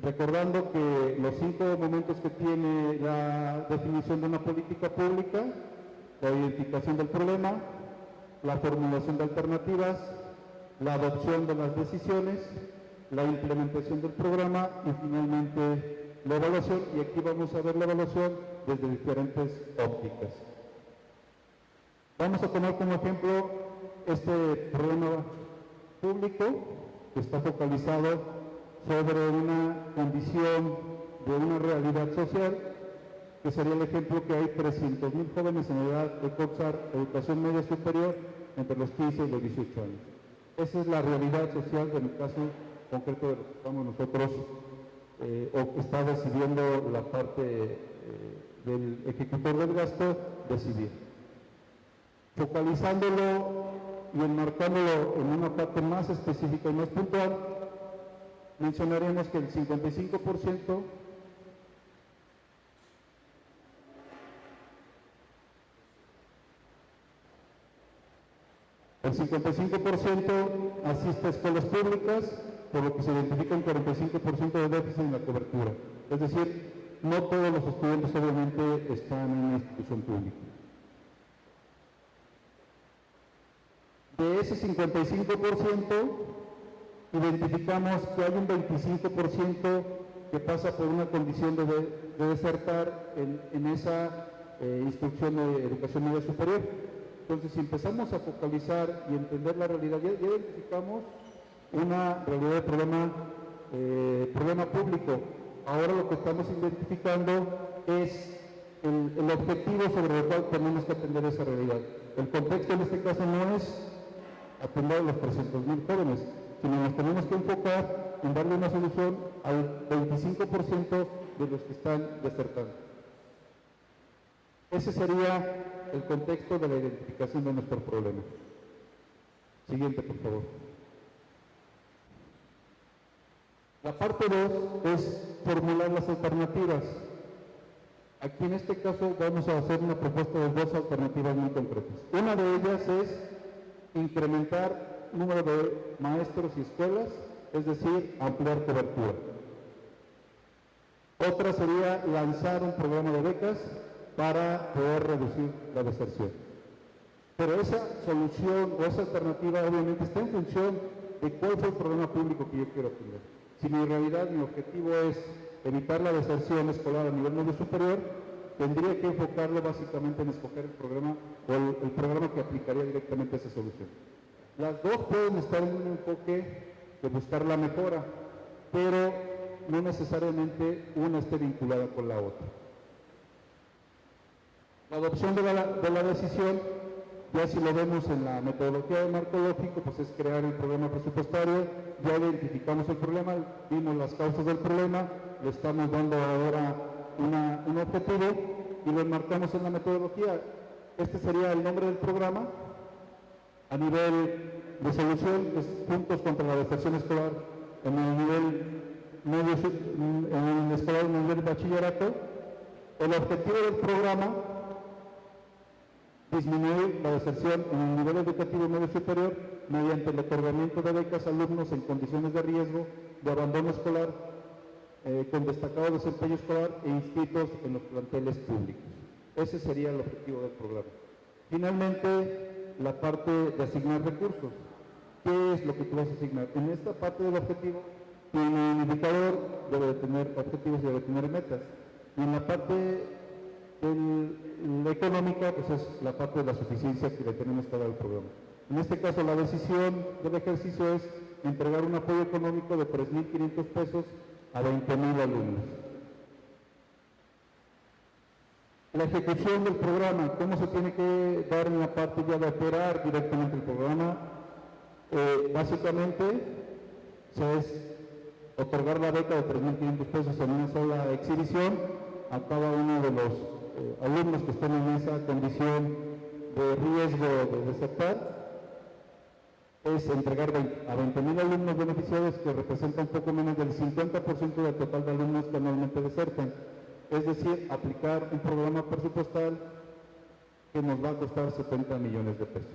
Recordando que los 5 momentos que tiene la definición de una política pública: la identificación del problema, la formulación de alternativas, la adopción de las decisiones, la implementación del programa y finalmente la evaluación. Y aquí vamos a ver la evaluación desde diferentes ópticas. Vamos a tomar como ejemplo este programa público que está focalizado sobre una condición de una realidad social, que sería el ejemplo que hay 300,000 jóvenes en edad de cursar educación media superior entre los 15 y los 18 años. Esa es la realidad social del caso concreto de lo que estamos nosotros o que está decidiendo la parte del ejecutor del gasto decidir. Focalizándolo y enmarcándolo en una parte más específica y más puntual, mencionaremos que el 55% asiste a escuelas públicas, por lo que se identifica un 45% de déficit en la cobertura. Es decir, no todos los estudiantes obviamente están en una institución pública. De ese 55%, identificamos que hay un 25% que pasa por una condición de desertar en esa instrucción de educación media superior. Entonces, si empezamos a focalizar y entender la realidad, ya identificamos una realidad de problema público. Ahora lo que estamos identificando es el objetivo sobre el cual tenemos que atender esa realidad. El contexto en este caso no es atender a los 300,000 jóvenes, sino nos tenemos que enfocar en darle una solución al 25% de los que están desertando. Ese sería el contexto de la identificación de nuestro problema. Siguiente, por favor. La parte 2 es formular las alternativas. Aquí en este caso vamos a hacer una propuesta de 2 alternativas muy concretas. Una de ellas es incrementar número de maestros y escuelas, es decir, ampliar cobertura. Otra sería lanzar un programa de becas para poder reducir la deserción. Pero esa solución o esa alternativa obviamente está en función de cuál fue el programa público que yo quiero atender. Si mi realidad, mi objetivo es evitar la deserción escolar a nivel medio superior, tendría que enfocarlo básicamente en escoger el programa o el programa que aplicaría directamente a esa solución. Las dos pueden estar en un enfoque de buscar la mejora, pero no necesariamente una esté vinculada con la otra. La adopción de la decisión, ya si lo vemos en la metodología de marco lógico, pues es crear el programa presupuestario, ya identificamos el problema, vimos las causas del problema, le estamos dando ahora un objetivo y lo enmarcamos en la metodología. Este sería el nombre del programa. A nivel de solución, es puntos contra la deserción escolar en el nivel medio, en el escolar en el nivel de bachillerato. El objetivo del programa: disminuir la deserción en el nivel educativo medio superior mediante el otorgamiento de becas a alumnos en condiciones de riesgo de abandono escolar con destacado desempeño escolar e inscritos en los planteles públicos. Ese sería el objetivo del programa. Finalmente, la parte de asignar recursos. ¿Qué es lo que tú vas a asignar? En esta parte del objetivo, tiene un indicador, debe de tener objetivos y debe de tener metas. Y en la parte la económica, pues es la parte de la suficiencia que le tenemos que dar al programa. En este caso, la decisión del ejercicio es entregar un apoyo económico de 3.500 pesos a 20.000 alumnos. La ejecución del programa, ¿cómo se tiene que dar en la parte ya de operar directamente el programa? Básicamente, es otorgar la beca de 3.500 pesos en una sola exhibición a cada uno de los alumnos que estén en esa condición de riesgo de desertar. Es entregar a 20.000 alumnos beneficiados, que representan poco menos del 50% del total de alumnos que anualmente desertan. Es decir, aplicar un programa presupuestal que nos va a costar 70 millones de pesos.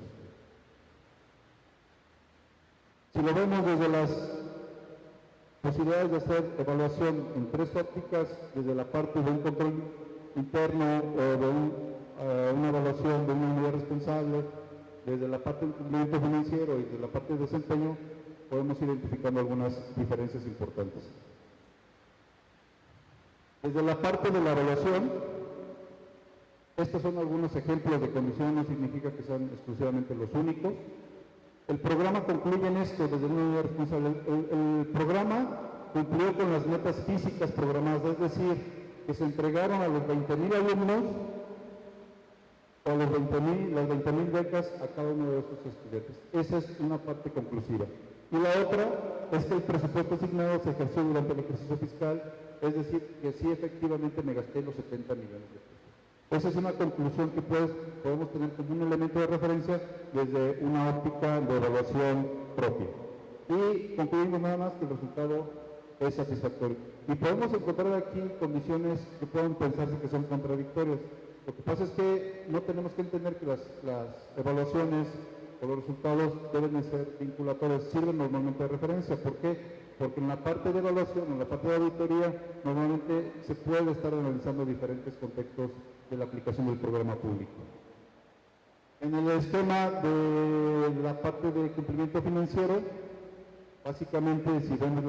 Si lo vemos desde las posibilidades de hacer evaluación en tres ópticas, desde la parte de un control interno o de una evaluación de una unidad responsable, desde la parte del cumplimiento financiero y desde la parte de desempeño, podemos ir identificando algunas diferencias importantes. Desde la parte de la evaluación, estos son algunos ejemplos de condición, no significa que sean exclusivamente los únicos. El programa concluye en esto, desde una unidad responsable. El programa cumplió con las metas físicas programadas, es decir, que se entregaron a los 20.000 alumnos o las 20.000 becas a cada uno de estos estudiantes. Esa es una parte conclusiva. Y la otra es que el presupuesto asignado se ejerció durante el ejercicio fiscal, es decir, que sí efectivamente me gasté los 70 millones de pesos. Esa es una conclusión que podemos tener como un elemento de referencia desde una óptica de evaluación propia. Y concluimos nada más que el resultado es satisfactorio. Y podemos encontrar aquí condiciones que pueden pensarse que son contradictorias. Lo que pasa es que no tenemos que entender que las evaluaciones o los resultados deben de ser vinculatorios, sirven normalmente de referencia. ¿Por qué? Porque en la parte de evaluación, en la parte de auditoría, normalmente se puede estar analizando diferentes contextos de la aplicación del programa público. En el esquema de la parte de cumplimiento financiero, básicamente si vemos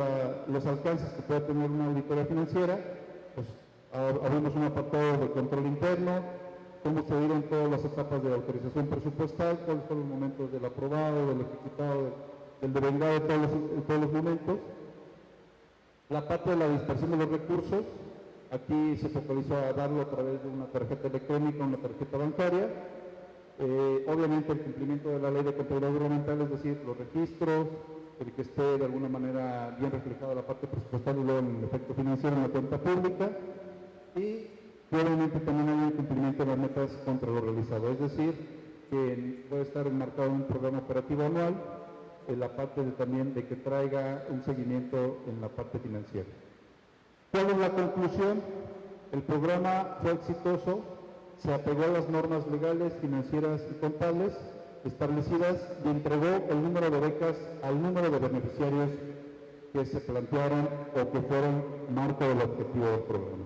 los alcances que puede tener una auditoría financiera, pues abrimos un apartado de control interno, cómo se dieron todas las etapas de autorización presupuestal, cuáles fueron los momentos del aprobado, del ejecutado, del devengado, todos los momentos. La parte de la dispersión de los recursos, aquí se focalizó a darlo a través de una tarjeta electrónica, una tarjeta bancaria. Obviamente el cumplimiento de la ley de contabilidad gubernamental, es decir, los registros, el que esté de alguna manera bien reflejada la parte presupuestal y luego en el efecto financiero en la cuenta pública. Y obviamente también hay un cumplimiento de las metas contra lo realizado, es decir, que puede estar enmarcado en un programa operativo anual, en la parte también de que traiga un seguimiento en la parte financiera. ¿Cuál es la conclusión? El programa fue exitoso, se apegó a las normas legales, financieras y contables establecidas y entregó el número de becas al número de beneficiarios que se plantearon o que fueron marco del objetivo del programa.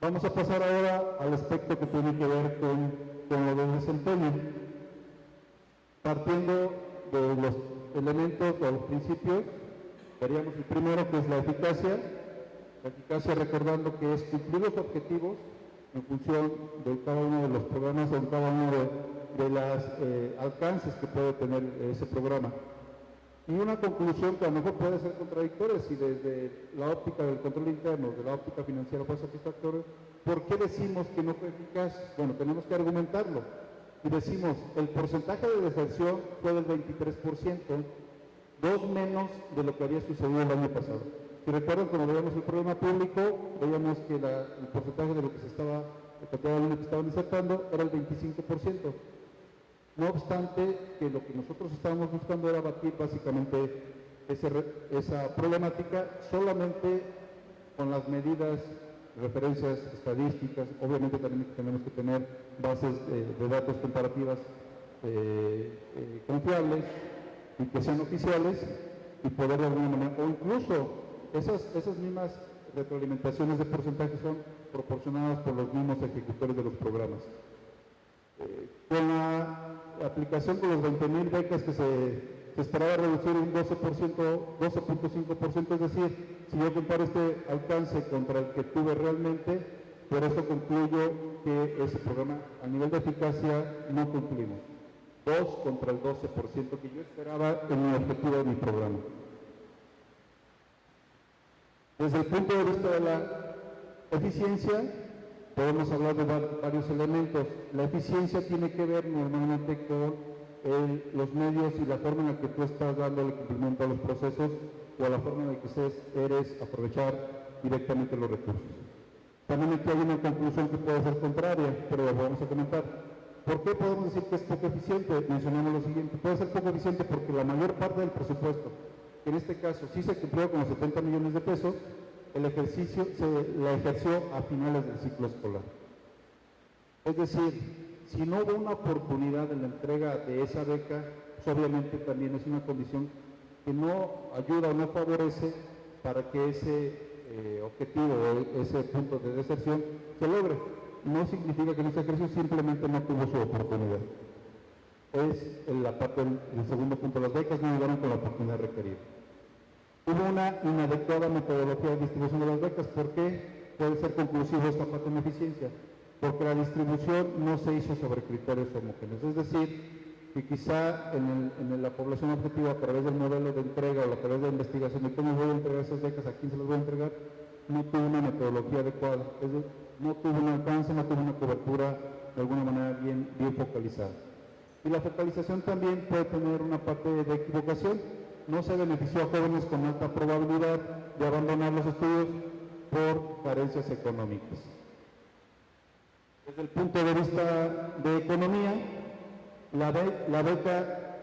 Vamos a pasar ahora al aspecto que tiene que ver con lo del desempeño. Partiendo de los elementos o los principios, veríamos el primero, que es la eficacia. La eficacia, recordando que es cumplir los objetivos en función de cada uno de los programas o en cada uno de los alcances que puede tener ese programa. Y una conclusión que a lo mejor puede ser contradictoria, si desde la óptica del control interno, de la óptica financiera fue satisfactorio, ¿por qué decimos que no fue eficaz? Bueno, tenemos que argumentarlo. Y decimos, el porcentaje de deserción fue del 23%, 2 menos de lo que había sucedido el año pasado. Si recuerdan, cuando veíamos el programa público, veíamos que el porcentaje de lo que se estaba, el cantidad de alumnos que estaban desertando era el 25%. No obstante, que lo que nosotros estábamos buscando era batir básicamente esa problemática solamente con las medidas, referencias estadísticas. Obviamente también tenemos que tener bases de datos comparativas confiables y que sean oficiales y poder de alguna manera, o incluso esas mismas retroalimentaciones de porcentaje son proporcionadas por los mismos ejecutores de los programas. Con la aplicación de los 20.000 becas que se esperaba reducir un 12.5%, es decir, si yo comparo este alcance contra el que tuve realmente, por eso concluyo que ese programa a nivel de eficacia no cumplimos. 2 contra el 12% que yo esperaba en mi objetivo de mi programa. Desde el punto de vista de la eficiencia, podemos hablar de varios elementos. La eficiencia tiene que ver normalmente con los medios y la forma en la que tú estás dando el cumplimiento a los procesos o a la forma en la que eres aprovechar directamente los recursos. También aquí hay una conclusión que puede ser contraria, pero lo vamos a comentar. ¿Por qué podemos decir que es poco eficiente? Mencionamos lo siguiente. Puede ser poco eficiente porque la mayor parte del presupuesto, que en este caso sí se cumplió con los 70 millones de pesos, el ejercicio la ejerció a finales del ciclo escolar. Es decir, si no hubo una oportunidad en la entrega de esa beca, pues obviamente también es una condición que no ayuda o no favorece para que ese objetivo o ese punto de deserción se logre. No significa que en este ejercicio simplemente no tuvo su oportunidad. Es la parte del segundo punto, las becas no llegaron con la oportunidad requerida. Hubo una inadecuada metodología de distribución de las becas. ¿Por qué puede ser conclusivo esta parte de eficiencia? Porque la distribución no se hizo sobre criterios homogéneos. Es decir, que quizá en la población objetiva, a través del modelo de entrega o a través de la investigación de cómo voy a entregar esas becas, a quién se las voy a entregar, no tuvo una metodología adecuada. Es decir, no tuvo un alcance, no tuvo una cobertura de alguna manera bien focalizada. Y la focalización también puede tener una parte de equivocación. No se benefició a jóvenes con alta probabilidad de abandonar los estudios por carencias económicas. Desde el punto de vista de economía, la beca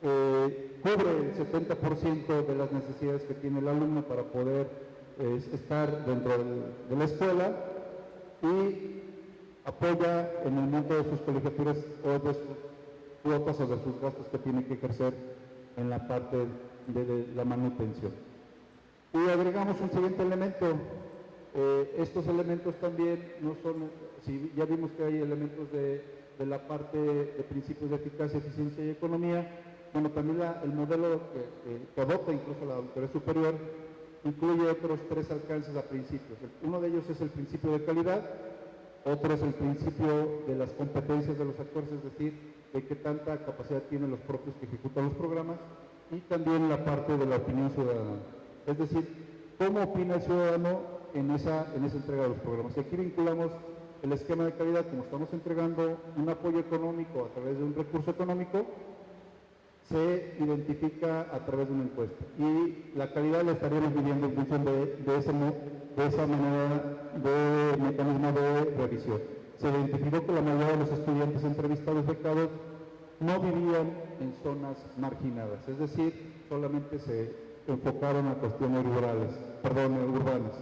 cubre el 70% de las necesidades que tiene el alumno para poder estar dentro de la escuela y apoya en el monto de sus colegiaturas o de sus cuotas o de sus gastos que tiene que ejercer en la parte de la manutención. Y agregamos un siguiente elemento. Estos elementos también no son, si ya vimos que hay elementos de la parte de principios de eficacia, eficiencia y economía, bueno, también el modelo que adopta incluso la Auditoría Superior incluye otros 3 alcances a principios. Uno de ellos es el principio de calidad, otro es el principio de las competencias de los actores, es decir, de qué tanta capacidad tienen los propios que ejecutan los programas, y también la parte de la opinión ciudadana. Es decir, cómo opina el ciudadano en esa entrega de los programas. Y aquí vinculamos el esquema de calidad, como estamos entregando un apoyo económico a través de un recurso económico, se identifica a través de una encuesta. Y la calidad la estaríamos midiendo en función de esa manera de mecanismo de revisión. Se identificó que la mayoría de los estudiantes entrevistados becados no vivían en zonas marginadas, es decir, solamente se enfocaron a cuestiones urbanas.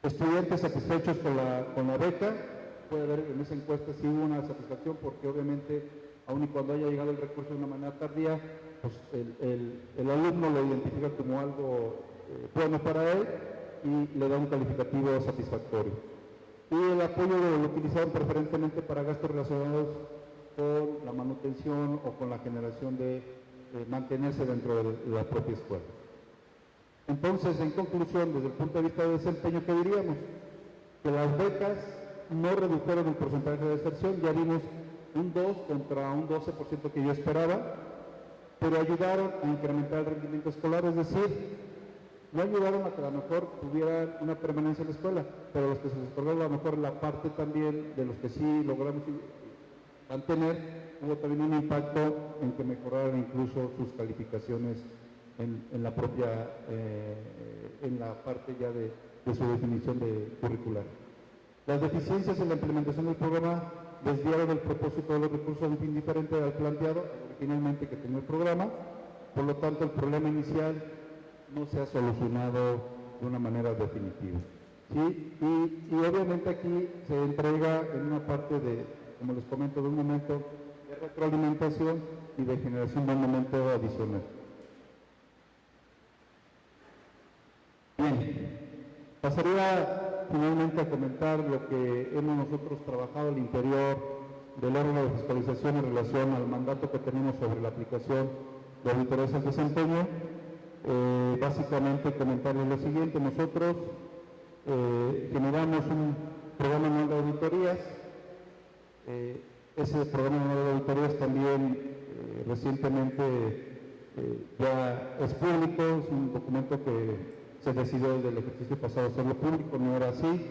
Estudiantes satisfechos con la beca, puede haber en esa encuesta sí hubo una satisfacción porque obviamente, aun y cuando haya llegado el recurso de una manera tardía, pues el alumno lo identifica como algo bueno para él y le da un calificativo satisfactorio. Y el apoyo lo utilizaron preferentemente para gastos relacionados con la manutención o con la generación de mantenerse dentro de la propia escuela. Entonces, en conclusión, desde el punto de vista de desempeño, ¿qué diríamos? Que las becas no redujeron el porcentaje de deserción, ya vimos un 2 contra un 12% que yo esperaba, pero ayudaron a incrementar el rendimiento escolar, es decir, no ayudaron a que a lo mejor tuvieran una permanencia en la escuela, pero los que se les otorgó a lo mejor la parte también de los que sí logramos mantener, hubo también un impacto en que mejoraran incluso sus calificaciones en la propia, en la parte ya de su definición curricular. Las deficiencias en la implementación del programa desviaron el propósito de los recursos a un fin diferente al planteado originalmente que tenía el programa, por lo tanto el problema inicial no se ha solucionado de una manera definitiva. ¿Sí? Y obviamente aquí se entrega en una parte de, como les comento, de un momento de retroalimentación y de generación de un momento adicional. Bien, pasaría finalmente a comentar lo que hemos nosotros trabajado al interior del órgano de fiscalización en relación al mandato que tenemos sobre la aplicación de auditorías al desempeño. Básicamente comentarles lo siguiente: nosotros generamos un programa anual de auditorías. ese programa de auditorías también recientemente ya es público, es un documento que se decidió desde el ejercicio pasado hacerlo público, no era así.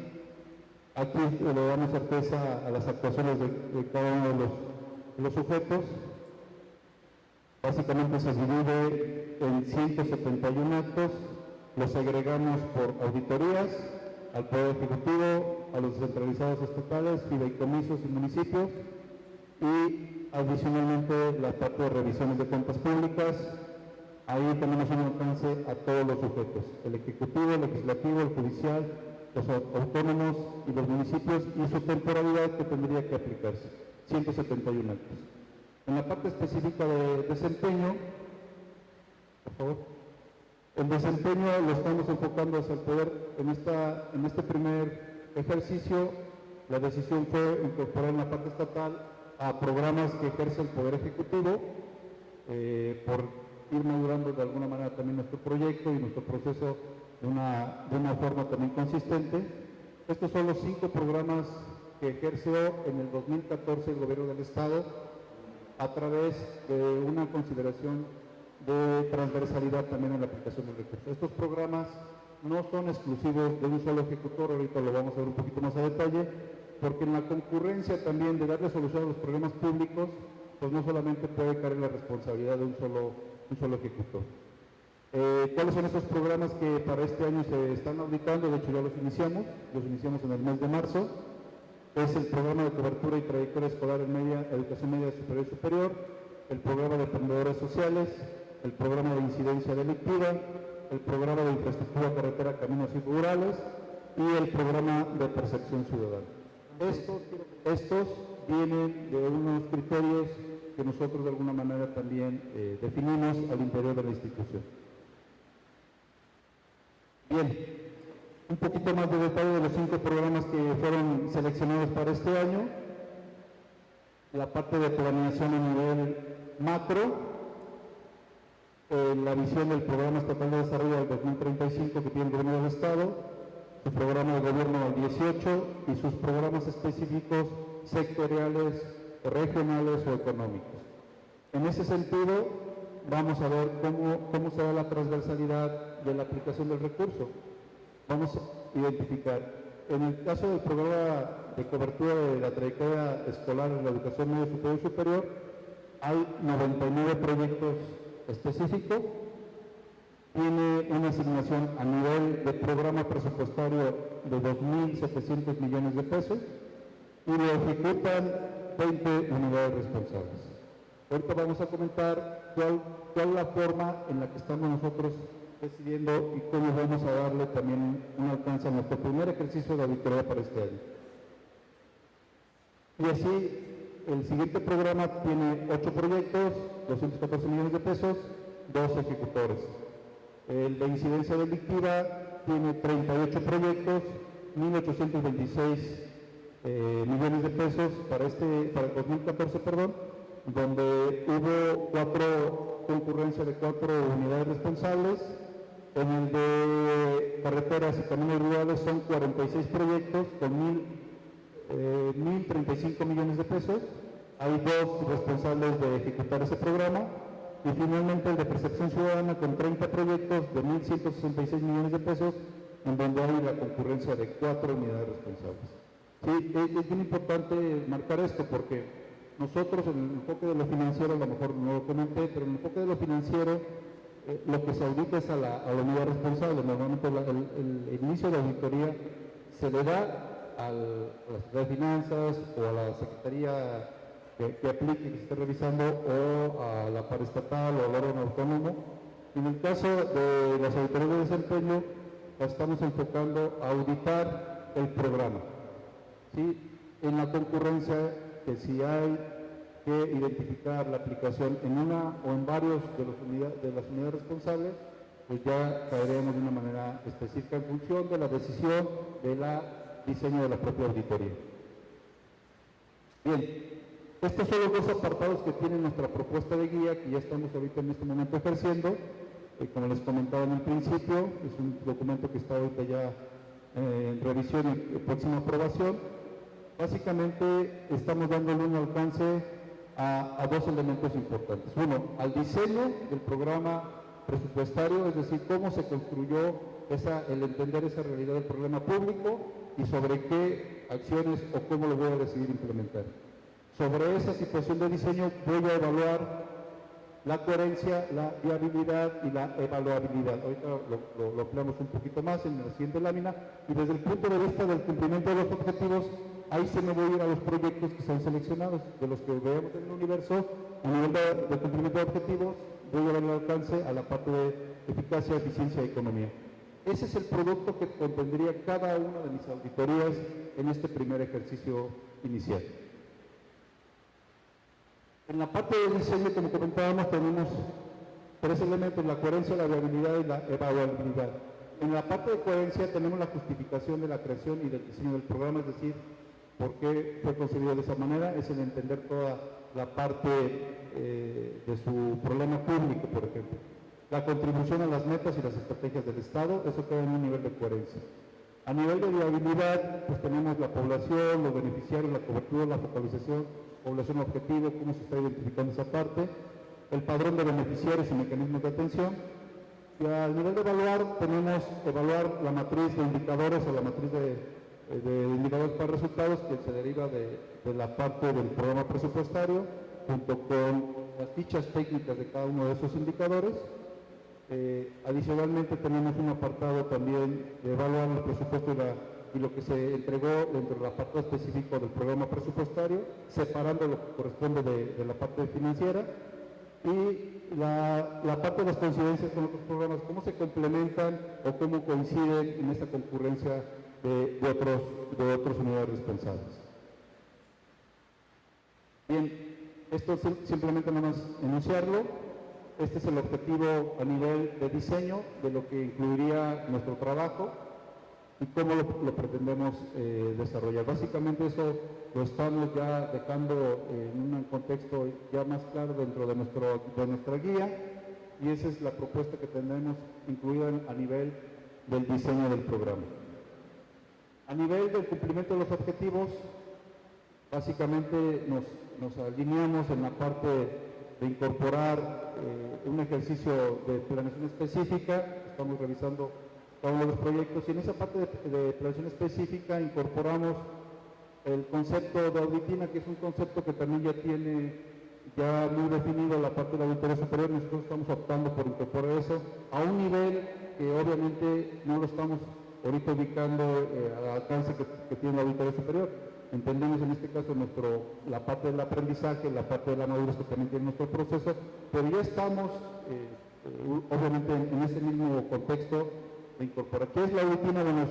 Aquí le damos certeza a las actuaciones de cada uno de los sujetos. Básicamente se divide en 171 actos, los agregamos por auditorías, al Poder Ejecutivo, a los descentralizados estatales, fideicomisos y municipios, y adicionalmente la parte de revisiones de cuentas públicas. Ahí tenemos un alcance a todos los sujetos, el Ejecutivo, el Legislativo, el Judicial, los autónomos y los municipios, y su temporalidad que tendría que aplicarse, 171 actos. En la parte específica de desempeño, por favor, el desempeño lo estamos enfocando hacia el poder. En este primer ejercicio, la decisión fue incorporar en la parte estatal a programas que ejerce el Poder Ejecutivo, por ir madurando de alguna manera también nuestro proyecto y nuestro proceso de una forma también consistente. Estos son los 5 programas que ejerció en el 2014 el Gobierno del Estado a través de una consideración de transversalidad también en la aplicación del recurso. Estos programas no son exclusivos de un solo ejecutor, ahorita lo vamos a ver un poquito más a detalle, porque en la concurrencia también de darle solución a los problemas públicos, pues no solamente puede caer la responsabilidad de un solo ejecutor. ¿Cuáles son esos programas que para este año se están auditando? De hecho ya los iniciamos en el mes de marzo. Es el programa de cobertura y trayectoria escolar en educación media superior y superior, el programa de emprendedores sociales, el programa de incidencia delictiva, el programa de infraestructura carretera, caminos y rurales y el programa de percepción ciudadana. Estos vienen de unos criterios que nosotros de alguna manera también definimos al interior de la institución. Bien, un poquito más de detalle de los 5 programas que fueron seleccionados para este año. La parte de planeación a nivel macro, la visión del Programa Estatal de Desarrollo del 2035 que tiene el Gobierno del Estado, su programa de gobierno al 18 y sus programas específicos sectoriales, regionales o económicos. En ese sentido, vamos a ver cómo se da la transversalidad de la aplicación del recurso. Vamos a identificar, en el caso del programa de cobertura de la trayectoria escolar en la educación media superior y superior, hay 99 proyectos específicos, tiene una asignación a nivel de programa presupuestario de 2.700 millones de pesos y lo ejecutan 20 unidades responsables. Ahorita vamos a comentar cuál es la forma en la que estamos nosotros decidiendo y cómo vamos a darle también un alcance a nuestro primer ejercicio de auditoría para este año. Y así, el siguiente programa tiene 8 proyectos, 214 millones de pesos, 2 ejecutores. El de incidencia delictiva tiene 38 proyectos, 1.826 millones de pesos para el 2014, donde hubo concurrencia de 4 unidades responsables. En el de carreteras y caminos rurales son 46 proyectos con 1.035 millones de pesos. Hay 2 responsables de ejecutar ese programa. Y finalmente el de percepción ciudadana con 30 proyectos de 1.166 millones de pesos, en donde hay la concurrencia de 4 unidades responsables. Sí, es bien importante marcar esto porque nosotros en el enfoque de lo financiero, a lo mejor no lo comenté, pero en el enfoque de lo financiero, lo que se audita es a la unidad responsable. Normalmente el inicio de la auditoría se le da a la Secretaría de Finanzas o a la Secretaría que aplique, que se esté revisando, o a la paraestatal o al órgano autónomo. En el caso de las auditorías de desempeño, la estamos enfocando a auditar el programa. ¿Sí? En la concurrencia, que si hay que identificar la aplicación en una o en varios de las unidades responsables, pues ya caeremos de una manera específica en función de la decisión del diseño de la propia auditoría. Bien, estos son los 2 apartados que tiene nuestra propuesta de guía, que ya estamos ahorita en este momento ejerciendo. Como les comentaba en el principio, es un documento que está ahorita ya en revisión y próxima aprobación. Básicamente estamos dándole un alcance a dos elementos importantes. Uno, al diseño del programa presupuestario, es decir, cómo se construyó el entender esa realidad del problema público y sobre qué acciones o cómo lo voy a decidir implementar. Sobre esa situación de diseño voy a evaluar la coherencia, la viabilidad y la evaluabilidad. Ahorita lo ampliamos un poquito más en la siguiente lámina, y desde el punto de vista del cumplimiento de los objetivos, ahí se me voy a ir a los proyectos que son seleccionados, de los que veamos en el universo, a nivel de cumplimiento de objetivos, voy a dar el alcance a la parte de eficacia, eficiencia y economía. Ese es el producto que contendría cada una de mis auditorías en este primer ejercicio inicial. En la parte de diseño, como comentábamos, tenemos tres elementos: la coherencia, la viabilidad y la evaluabilidad. En la parte de coherencia tenemos la justificación de la creación y del diseño del programa, es decir, por qué fue concebido de esa manera, es el entender toda la parte de su problema público, por ejemplo. La contribución a las metas y las estrategias del Estado, eso queda en un nivel de coherencia. A nivel de viabilidad, pues tenemos la población, los beneficiarios, la cobertura, la focalización, población objetivo, cómo se está identificando esa parte, el padrón de beneficiarios y mecanismos de atención. Y al nivel de evaluar, tenemos evaluar la matriz de indicadores o la matriz de indicadores para resultados, que se deriva de la parte del programa presupuestario, junto con las fichas técnicas de cada uno de esos indicadores. Adicionalmente tenemos un apartado también de evaluar el presupuesto y lo que se entregó dentro del apartado específico del programa presupuestario, separando lo que corresponde de la parte financiera, y la parte de las coincidencias con otros programas, cómo se complementan o cómo coinciden en esta concurrencia de otras unidades responsables. Bien, esto simplemente nada más enunciarlo. Este es el objetivo a nivel de diseño de lo que incluiría nuestro trabajo y cómo lo pretendemos desarrollar. Básicamente eso lo estamos ya dejando en un contexto ya más claro dentro de nuestra guía, y esa es la propuesta que tenemos incluida a nivel del diseño del programa. A nivel del cumplimiento de los objetivos, básicamente nos alineamos en la parte de incorporar un ejercicio de planeación específica. Estamos revisando cada uno de los proyectos, y en esa parte de planeación específica incorporamos el concepto de auditina, que es un concepto que también ya tiene muy definido la parte de la auditoría superior. Nosotros estamos optando por incorporar eso a un nivel que obviamente no lo estamos ahorita ubicando al alcance que tiene la auditoría superior. Entendemos en este caso la parte del aprendizaje, la parte de la madurez que también tiene nuestro proceso, pero ya estamos obviamente en ese mismo contexto de incorporar. ¿Qué es la auditina? Bueno, es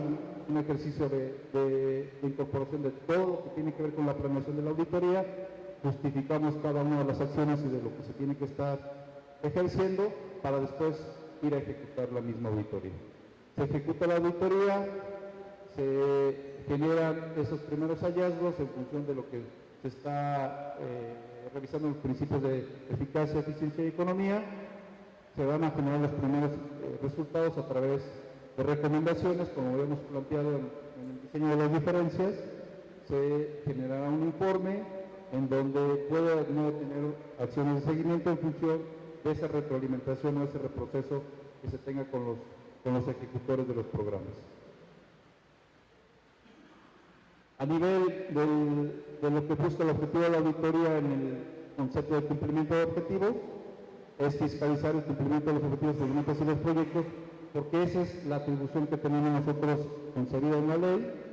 un ejercicio de incorporación de todo lo que tiene que ver con la planeación de la auditoría. Justificamos cada una de las acciones y de lo que se tiene que estar ejerciendo para después ir a ejecutar la misma auditoría. Se ejecuta la auditoría, se generan esos primeros hallazgos en función de lo que se está revisando los principios de eficacia, eficiencia y economía. Se van a generar los primeros resultados a través de recomendaciones, como habíamos planteado en el diseño de las diferencias. Se generará un informe en donde puede no tener acciones de seguimiento en función de esa retroalimentación o ese reproceso que se tenga con los ejecutores de los programas. A nivel de lo que busca el objetivo de la auditoría en el concepto de cumplimiento de objetivos, es fiscalizar el cumplimiento de los objetivos, segmentos y los proyectos, porque esa es la atribución que tenemos nosotros concebida en la ley,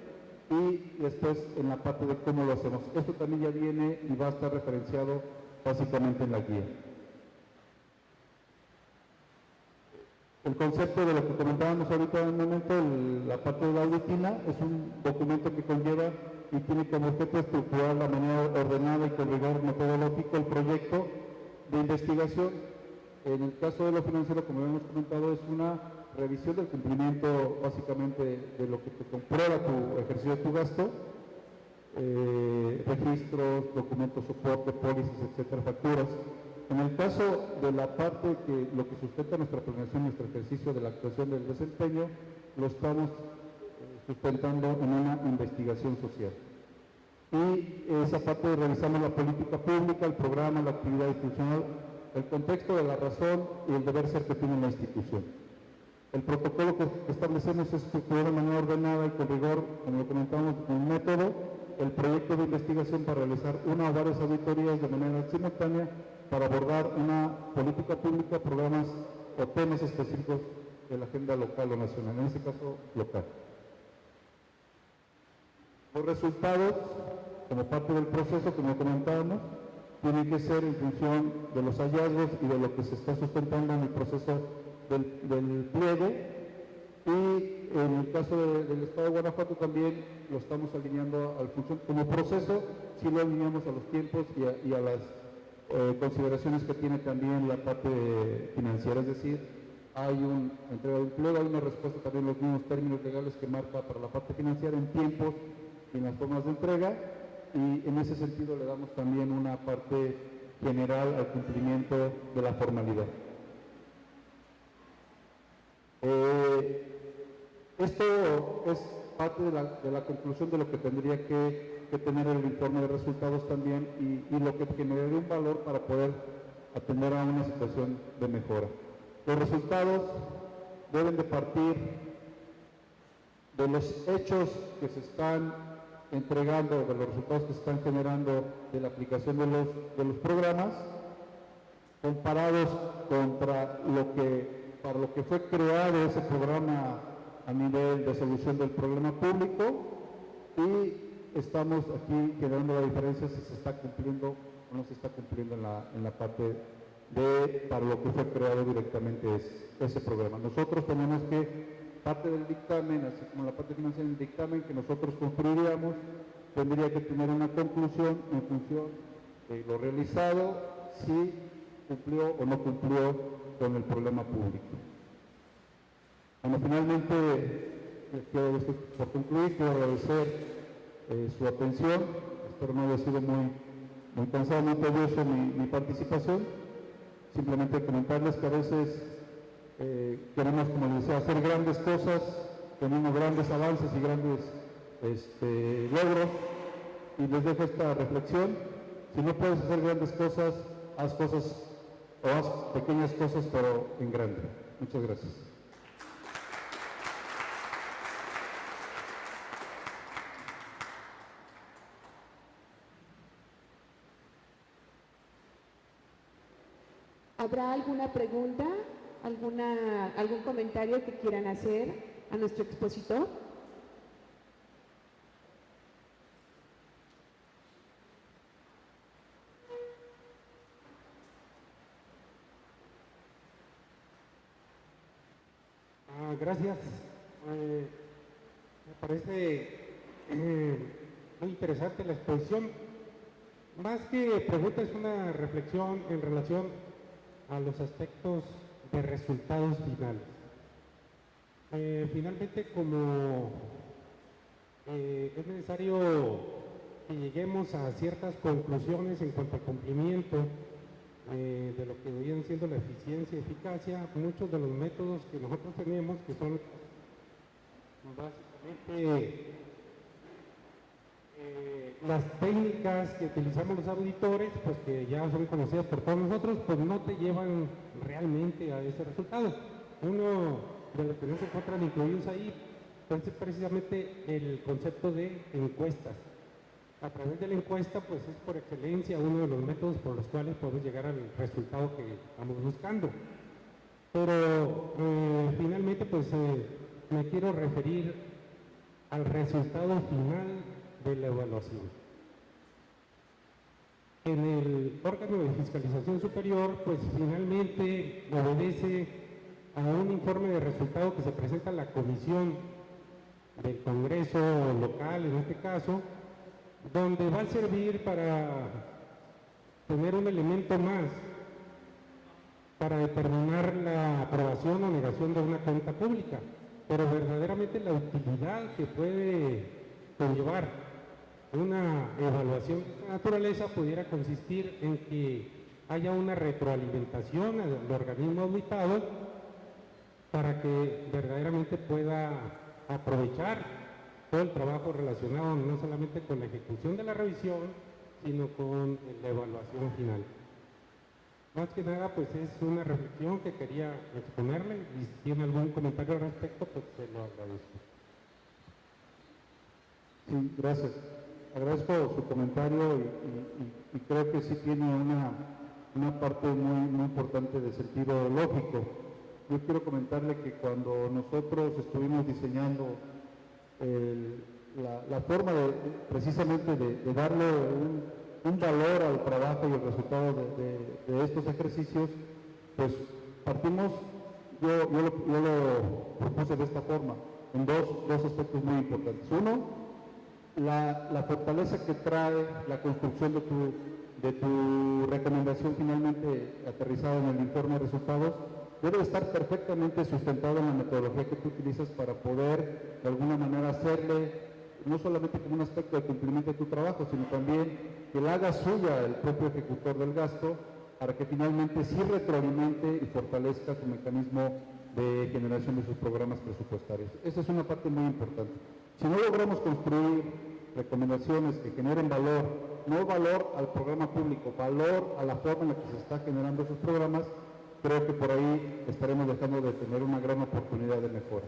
y después en la parte de cómo lo hacemos. Esto también ya viene y va a estar referenciado básicamente en la guía. El concepto de lo que comentábamos ahorita en un momento, la parte de la auditina, es un documento que conlleva y tiene como objeto estructurar la manera ordenada y con rigor metodológico el proyecto de investigación. En el caso de lo financiero, como hemos comentado, es una revisión del cumplimiento básicamente de lo que te comprueba tu ejercicio de tu gasto, registros, documentos, soporte, pólizas, etcétera, facturas. En el caso de la parte que lo que sustenta nuestra planeación, nuestro ejercicio de la actuación del desempeño, lo estamos sustentando en una investigación social. y esa parte revisamos la política pública, el programa, la actividad institucional, el contexto de la razón y el deber ser que tiene la institución. El protocolo que establecemos es estructurar de manera ordenada y con rigor, como lo comentamos, con un método, el proyecto de investigación para realizar una o varias auditorías de manera simultánea para abordar una política pública, programas o temas específicos de la agenda local o nacional, en este caso local. Los resultados, como parte del proceso, como comentábamos, tienen que ser en función de los hallazgos y de lo que se está sustentando en el proceso del pliego, y en el caso del Estado de Guanajuato también lo estamos alineando al función como proceso, sí lo alineamos a los tiempos y a las consideraciones que tiene también la parte financiera, es decir, hay una entrega de un pliego, hay una respuesta también en los mismos términos legales que marca para la parte financiera en tiempos y en las formas de entrega, y en ese sentido le damos también una parte general al cumplimiento de la formalidad. Esto es parte de la conclusión de lo que tendría que tener el informe de resultados también y lo que generaría un valor para poder atender a una situación de mejora. Los resultados deben de partir de los hechos que se están entregando, de los resultados que se están generando de la aplicación de los programas, comparados contra para lo que fue creado ese programa a nivel de solución del problema público, y estamos aquí generando la diferencia si se está cumpliendo o no se está cumpliendo en la parte para lo que fue creado directamente ese programa. Nosotros tenemos que, parte del dictamen, así como la parte financiera del dictamen que nosotros construiríamos, tendría que tener una conclusión en función de lo realizado, si cumplió o no cumplió con el problema público. Bueno, finalmente, por concluir, quiero agradecer su atención. Espero no haya sido muy cansado, muy tedioso mi participación. Simplemente comentarles que a veces queremos, como les decía, hacer grandes cosas, tenemos grandes avances y grandes logros, y les dejo esta reflexión: si no puedes hacer grandes cosas, haz cosas o haz pequeñas cosas, pero en grande. Muchas gracias. ¿Habrá alguna pregunta, algún comentario que quieran hacer a nuestro expositor? Gracias. Me parece muy interesante la exposición. Más que pregunta, es una reflexión en relación a los aspectos de resultados finales. Finalmente, como es necesario que lleguemos a ciertas conclusiones en cuanto al cumplimiento de lo que viene siendo la eficiencia y eficacia, muchos de los métodos que nosotros tenemos, que son básicamente las técnicas que utilizamos los auditores, pues que ya son conocidas por todos nosotros, pues no te llevan realmente a ese resultado. Uno de los que no se encuentran incluidos ahí es precisamente el concepto de encuestas. A través de la encuesta, pues es por excelencia uno de los métodos por los cuales podemos llegar al resultado que estamos buscando. Pero finalmente, pues me quiero referir al resultado final de la evaluación. En el órgano de fiscalización superior, pues finalmente obedece a un informe de resultado que se presenta a la comisión del Congreso local, en este caso, donde va a servir para tener un elemento más para determinar la aprobación o negación de una cuenta pública, pero verdaderamente la utilidad que puede conllevar una evaluación de esta naturaleza pudiera consistir en que haya una retroalimentación al organismo auditado para que verdaderamente pueda aprovechar todo el trabajo relacionado no solamente con la ejecución de la revisión, sino con la evaluación final. Más que nada, pues es una reflexión que quería exponerle, y si tiene algún comentario al respecto, pues se lo agradezco. Sí, gracias. Agradezco su comentario y creo que sí tiene una parte muy importante de sentido lógico. Yo quiero comentarle que cuando nosotros estuvimos diseñando la forma precisamente de darle un valor al trabajo y el resultado de estos ejercicios, pues partimos, yo lo propuse de esta forma, en dos aspectos muy importantes. Uno, la fortaleza que trae la construcción de tu recomendación finalmente aterrizada en el informe de resultados debe estar perfectamente sustentado en la metodología que tú utilizas para poder de alguna manera hacerle no solamente como un aspecto de cumplimiento de tu trabajo, sino también que la haga suya el propio ejecutor del gasto para que finalmente sí retroalimente y fortalezca su mecanismo de generación de sus programas presupuestarios. Esa es una parte muy importante. Si no logramos construir recomendaciones que generen valor, no valor al programa público, valor a la forma en la que se está generando esos programas, creo que por ahí estaremos dejando de tener una gran oportunidad de mejora.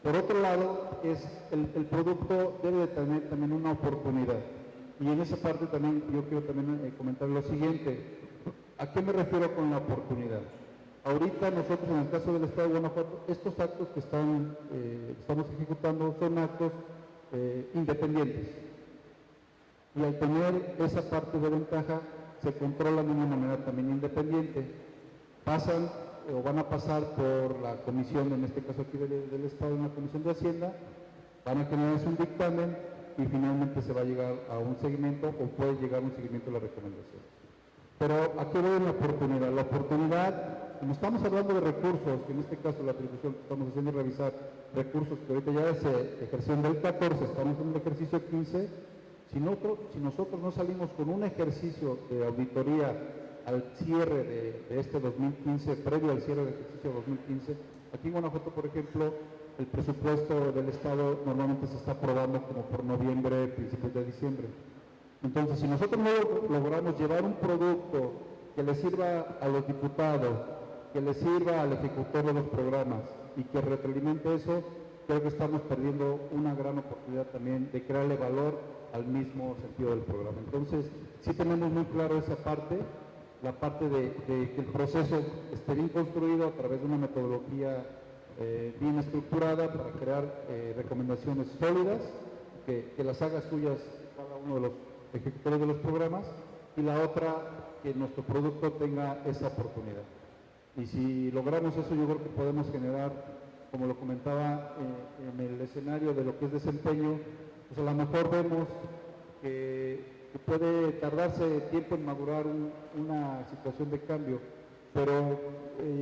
Por otro lado, el producto debe de tener también una oportunidad. Y en esa parte también yo quiero también comentar lo siguiente. ¿A qué me refiero con la oportunidad? Ahorita nosotros en el caso del Estado de Guanajuato, estos actos que estamos ejecutando son actos independientes. Y al tener esa parte de ventaja, se controlan de una manera también independiente. Pasan o van a pasar por la comisión, en este caso aquí del Estado, en la Comisión de Hacienda, van a generarse un dictamen y finalmente se va a llegar a un seguimiento o puede llegar a un seguimiento de la recomendación. Pero aquí veo una oportunidad. La oportunidad, como estamos hablando de recursos, que en este caso la atribución que estamos haciendo es revisar recursos que ahorita ya se ejercieron del 14, estamos en el ejercicio 15, si nosotros no salimos con un ejercicio de auditoría al cierre de este 2015, previo al cierre del ejercicio 2015, aquí en Guanajuato, por ejemplo, el presupuesto del Estado normalmente se está aprobando como por noviembre, principios de diciembre. Entonces, si nosotros no logramos llevar un producto que le sirva a los diputados, que le sirva al ejecutor de los programas y que retroalimente eso, creo que estamos perdiendo una gran oportunidad también de crearle valor al mismo sentido del programa. Entonces, sí tenemos muy claro esa parte, la parte de que el proceso esté bien construido a través de una metodología bien estructurada para crear recomendaciones sólidas, que las haga suyas cada uno de los ejecutores de los programas, y la otra, que nuestro producto tenga esa oportunidad. Y si logramos eso, yo creo que podemos generar, como lo comentaba en el escenario de lo que es desempeño, pues a lo mejor vemos que puede tardarse tiempo en madurar una situación de cambio, pero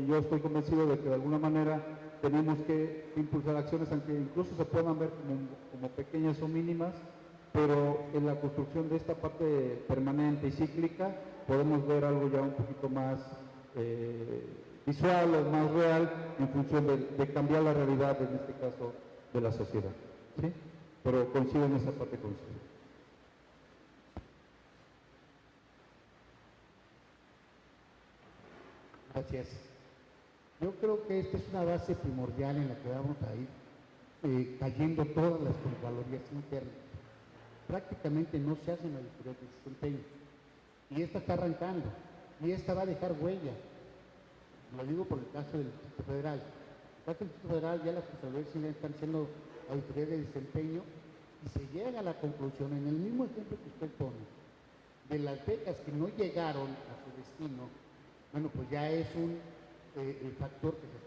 yo estoy convencido de que de alguna manera tenemos que impulsar acciones, aunque incluso se puedan ver como pequeñas o mínimas, pero en la construcción de esta parte permanente y cíclica podemos ver algo ya un poquito más visual o más real en función de cambiar la realidad, en este caso, de la sociedad. ¿Sí? Pero coincido en esa parte con usted. Gracias. Yo creo que esta es una base primordial en la que vamos a ir cayendo todas las convalorías internas. Prácticamente no se hacen auditorías de desempeño. Y esta está arrancando. Y esta va a dejar huella. Lo digo por el caso del Distrito Federal. En el caso del Distrito Federal ya las autoridades están haciendo auditorías de desempeño y se llega a la conclusión, en el mismo ejemplo que usted pone, de las becas que no llegaron a su destino. Bueno, pues ya es el factor que se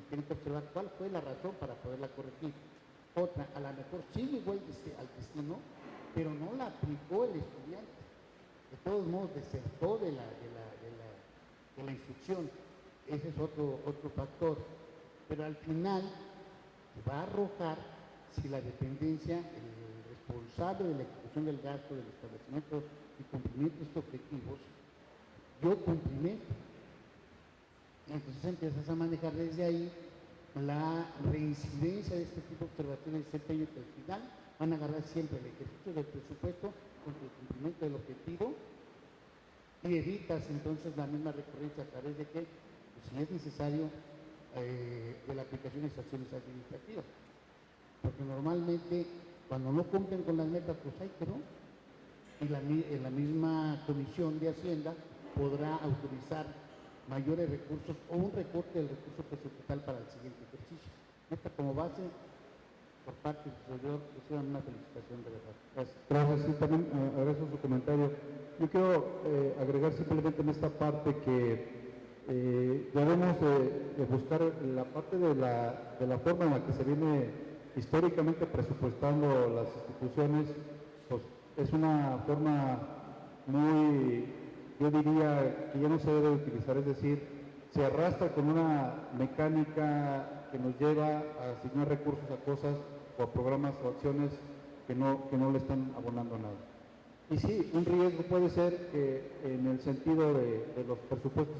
tiene que observar cuál fue la razón para poderla corregir. Otra, a lo mejor sí llegó al destino, pero no la aplicó el estudiante. De todos modos, desertó de la instrucción. Ese es otro factor. Pero al final va a arrojar si la dependencia, el responsable de la ejecución del gasto, del establecimiento y cumplimiento de estos objetivos, dio cumplimiento. Entonces empiezas a manejar desde ahí la reincidencia de este tipo de observaciones de desempeño, que al final van a agarrar siempre el ejercicio del presupuesto con el cumplimiento del objetivo y evitas entonces la misma recurrencia a través de que, pues, si es necesario, de la aplicación de sanciones administrativas. Porque normalmente cuando no cumplen con las metas, pues hay que no. Y la misma Comisión de Hacienda podrá autorizar mayores recursos o un recorte del recurso presupuestal para el siguiente ejercicio. Esta como base, por parte del servidor, reciban una felicitación de verdad. Gracias. Gracias, sí, también agradezco su comentario. Yo quiero agregar simplemente en esta parte que debemos de buscar la parte de la forma en la que se viene históricamente presupuestando las instituciones, pues es una forma muy, yo diría que ya no se debe utilizar, es decir, se arrastra con una mecánica que nos lleva a asignar recursos a cosas o a programas o acciones que no le están abonando nada. Y sí, un riesgo puede ser que en el sentido de los presupuestos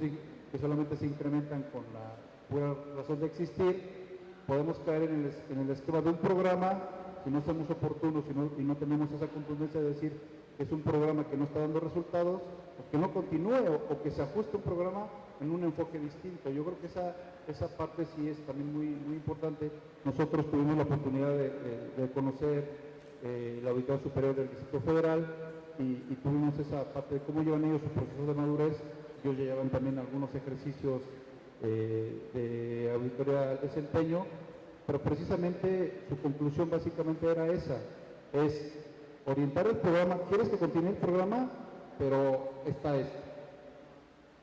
que solamente se incrementan con la pura razón de existir, podemos caer en el esquema de un programa, si no somos oportunos y no tenemos esa contundencia de decir que es un programa que no está dando resultados, o que no continúe o que se ajuste un programa en un enfoque distinto. Yo creo que esa parte sí es también muy, muy importante. Nosotros tuvimos la oportunidad de conocer la Auditoría Superior del Distrito Federal y tuvimos esa parte de cómo llevan ellos su proceso de madurez. Ellos ya llevan también algunos ejercicios de auditoría al desempeño, pero precisamente su conclusión básicamente era esa, es orientar el programa, quieres que continúe el programa, pero está esto.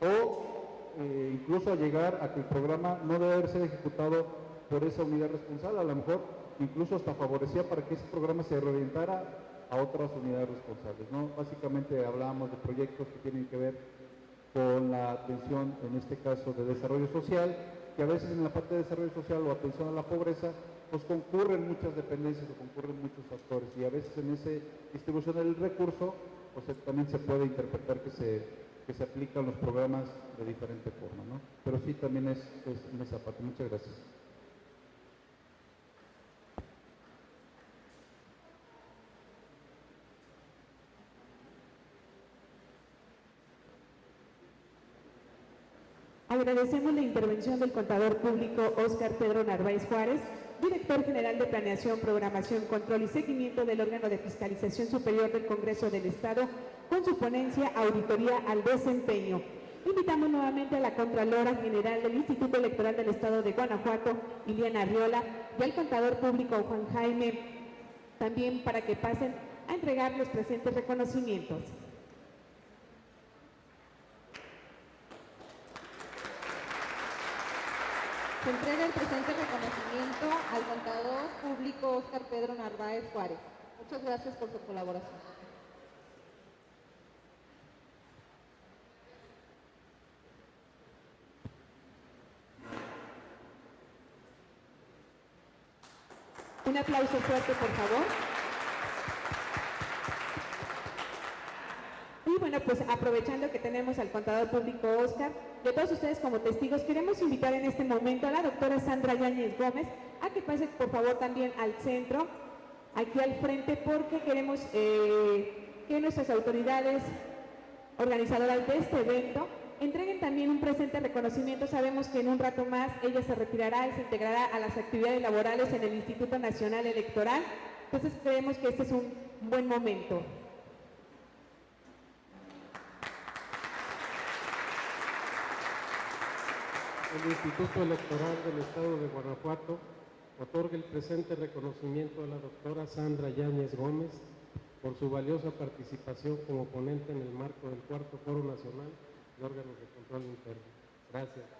O incluso a llegar a que el programa no debe ser ejecutado por esa unidad responsable, a lo mejor incluso hasta favorecía para que ese programa se reorientara a otras unidades responsables, ¿no? Básicamente hablábamos de proyectos que tienen que ver con la atención, en este caso de desarrollo social, que a veces en la parte de desarrollo social o atención a la pobreza, pues concurren muchas dependencias o concurren muchos factores y a veces en esa distribución del recurso, pues también se puede interpretar que se aplican los programas de diferente forma, ¿no? Pero sí también es en esa parte. Muchas gracias. Agradecemos la intervención del contador público Óscar Pedro Narváez Juárez, director general de Planeación, Programación, Control y Seguimiento del órgano de Fiscalización Superior del Congreso del Estado, con su ponencia Auditoría al Desempeño. Invitamos nuevamente a la Contralora General del Instituto Electoral del Estado de Guanajuato, Iliana Arriola, y al contador público Juan Jaime, también para que pasen a entregar los presentes reconocimientos. Se entrega el presente reconocimiento al contador público Óscar Pedro Narváez Juárez. Muchas gracias por su colaboración. Un aplauso fuerte, por favor. Y bueno, pues aprovechando que tenemos al contador público Óscar, de todos ustedes como testigos, queremos invitar en este momento a la doctora Sandra Yáñez Gómez a que pase por favor también al centro, aquí al frente, porque queremos que nuestras autoridades organizadoras de este evento entreguen también un presente reconocimiento. Sabemos que en un rato más ella se retirará y se integrará a las actividades laborales en el Instituto Nacional Electoral, entonces creemos que este es un buen momento. El Instituto Electoral del Estado de Guanajuato otorga el presente reconocimiento a la doctora Sandra Yáñez Gómez por su valiosa participación como ponente en el marco del 4º Foro Nacional de Órganos de Control Interno. Gracias.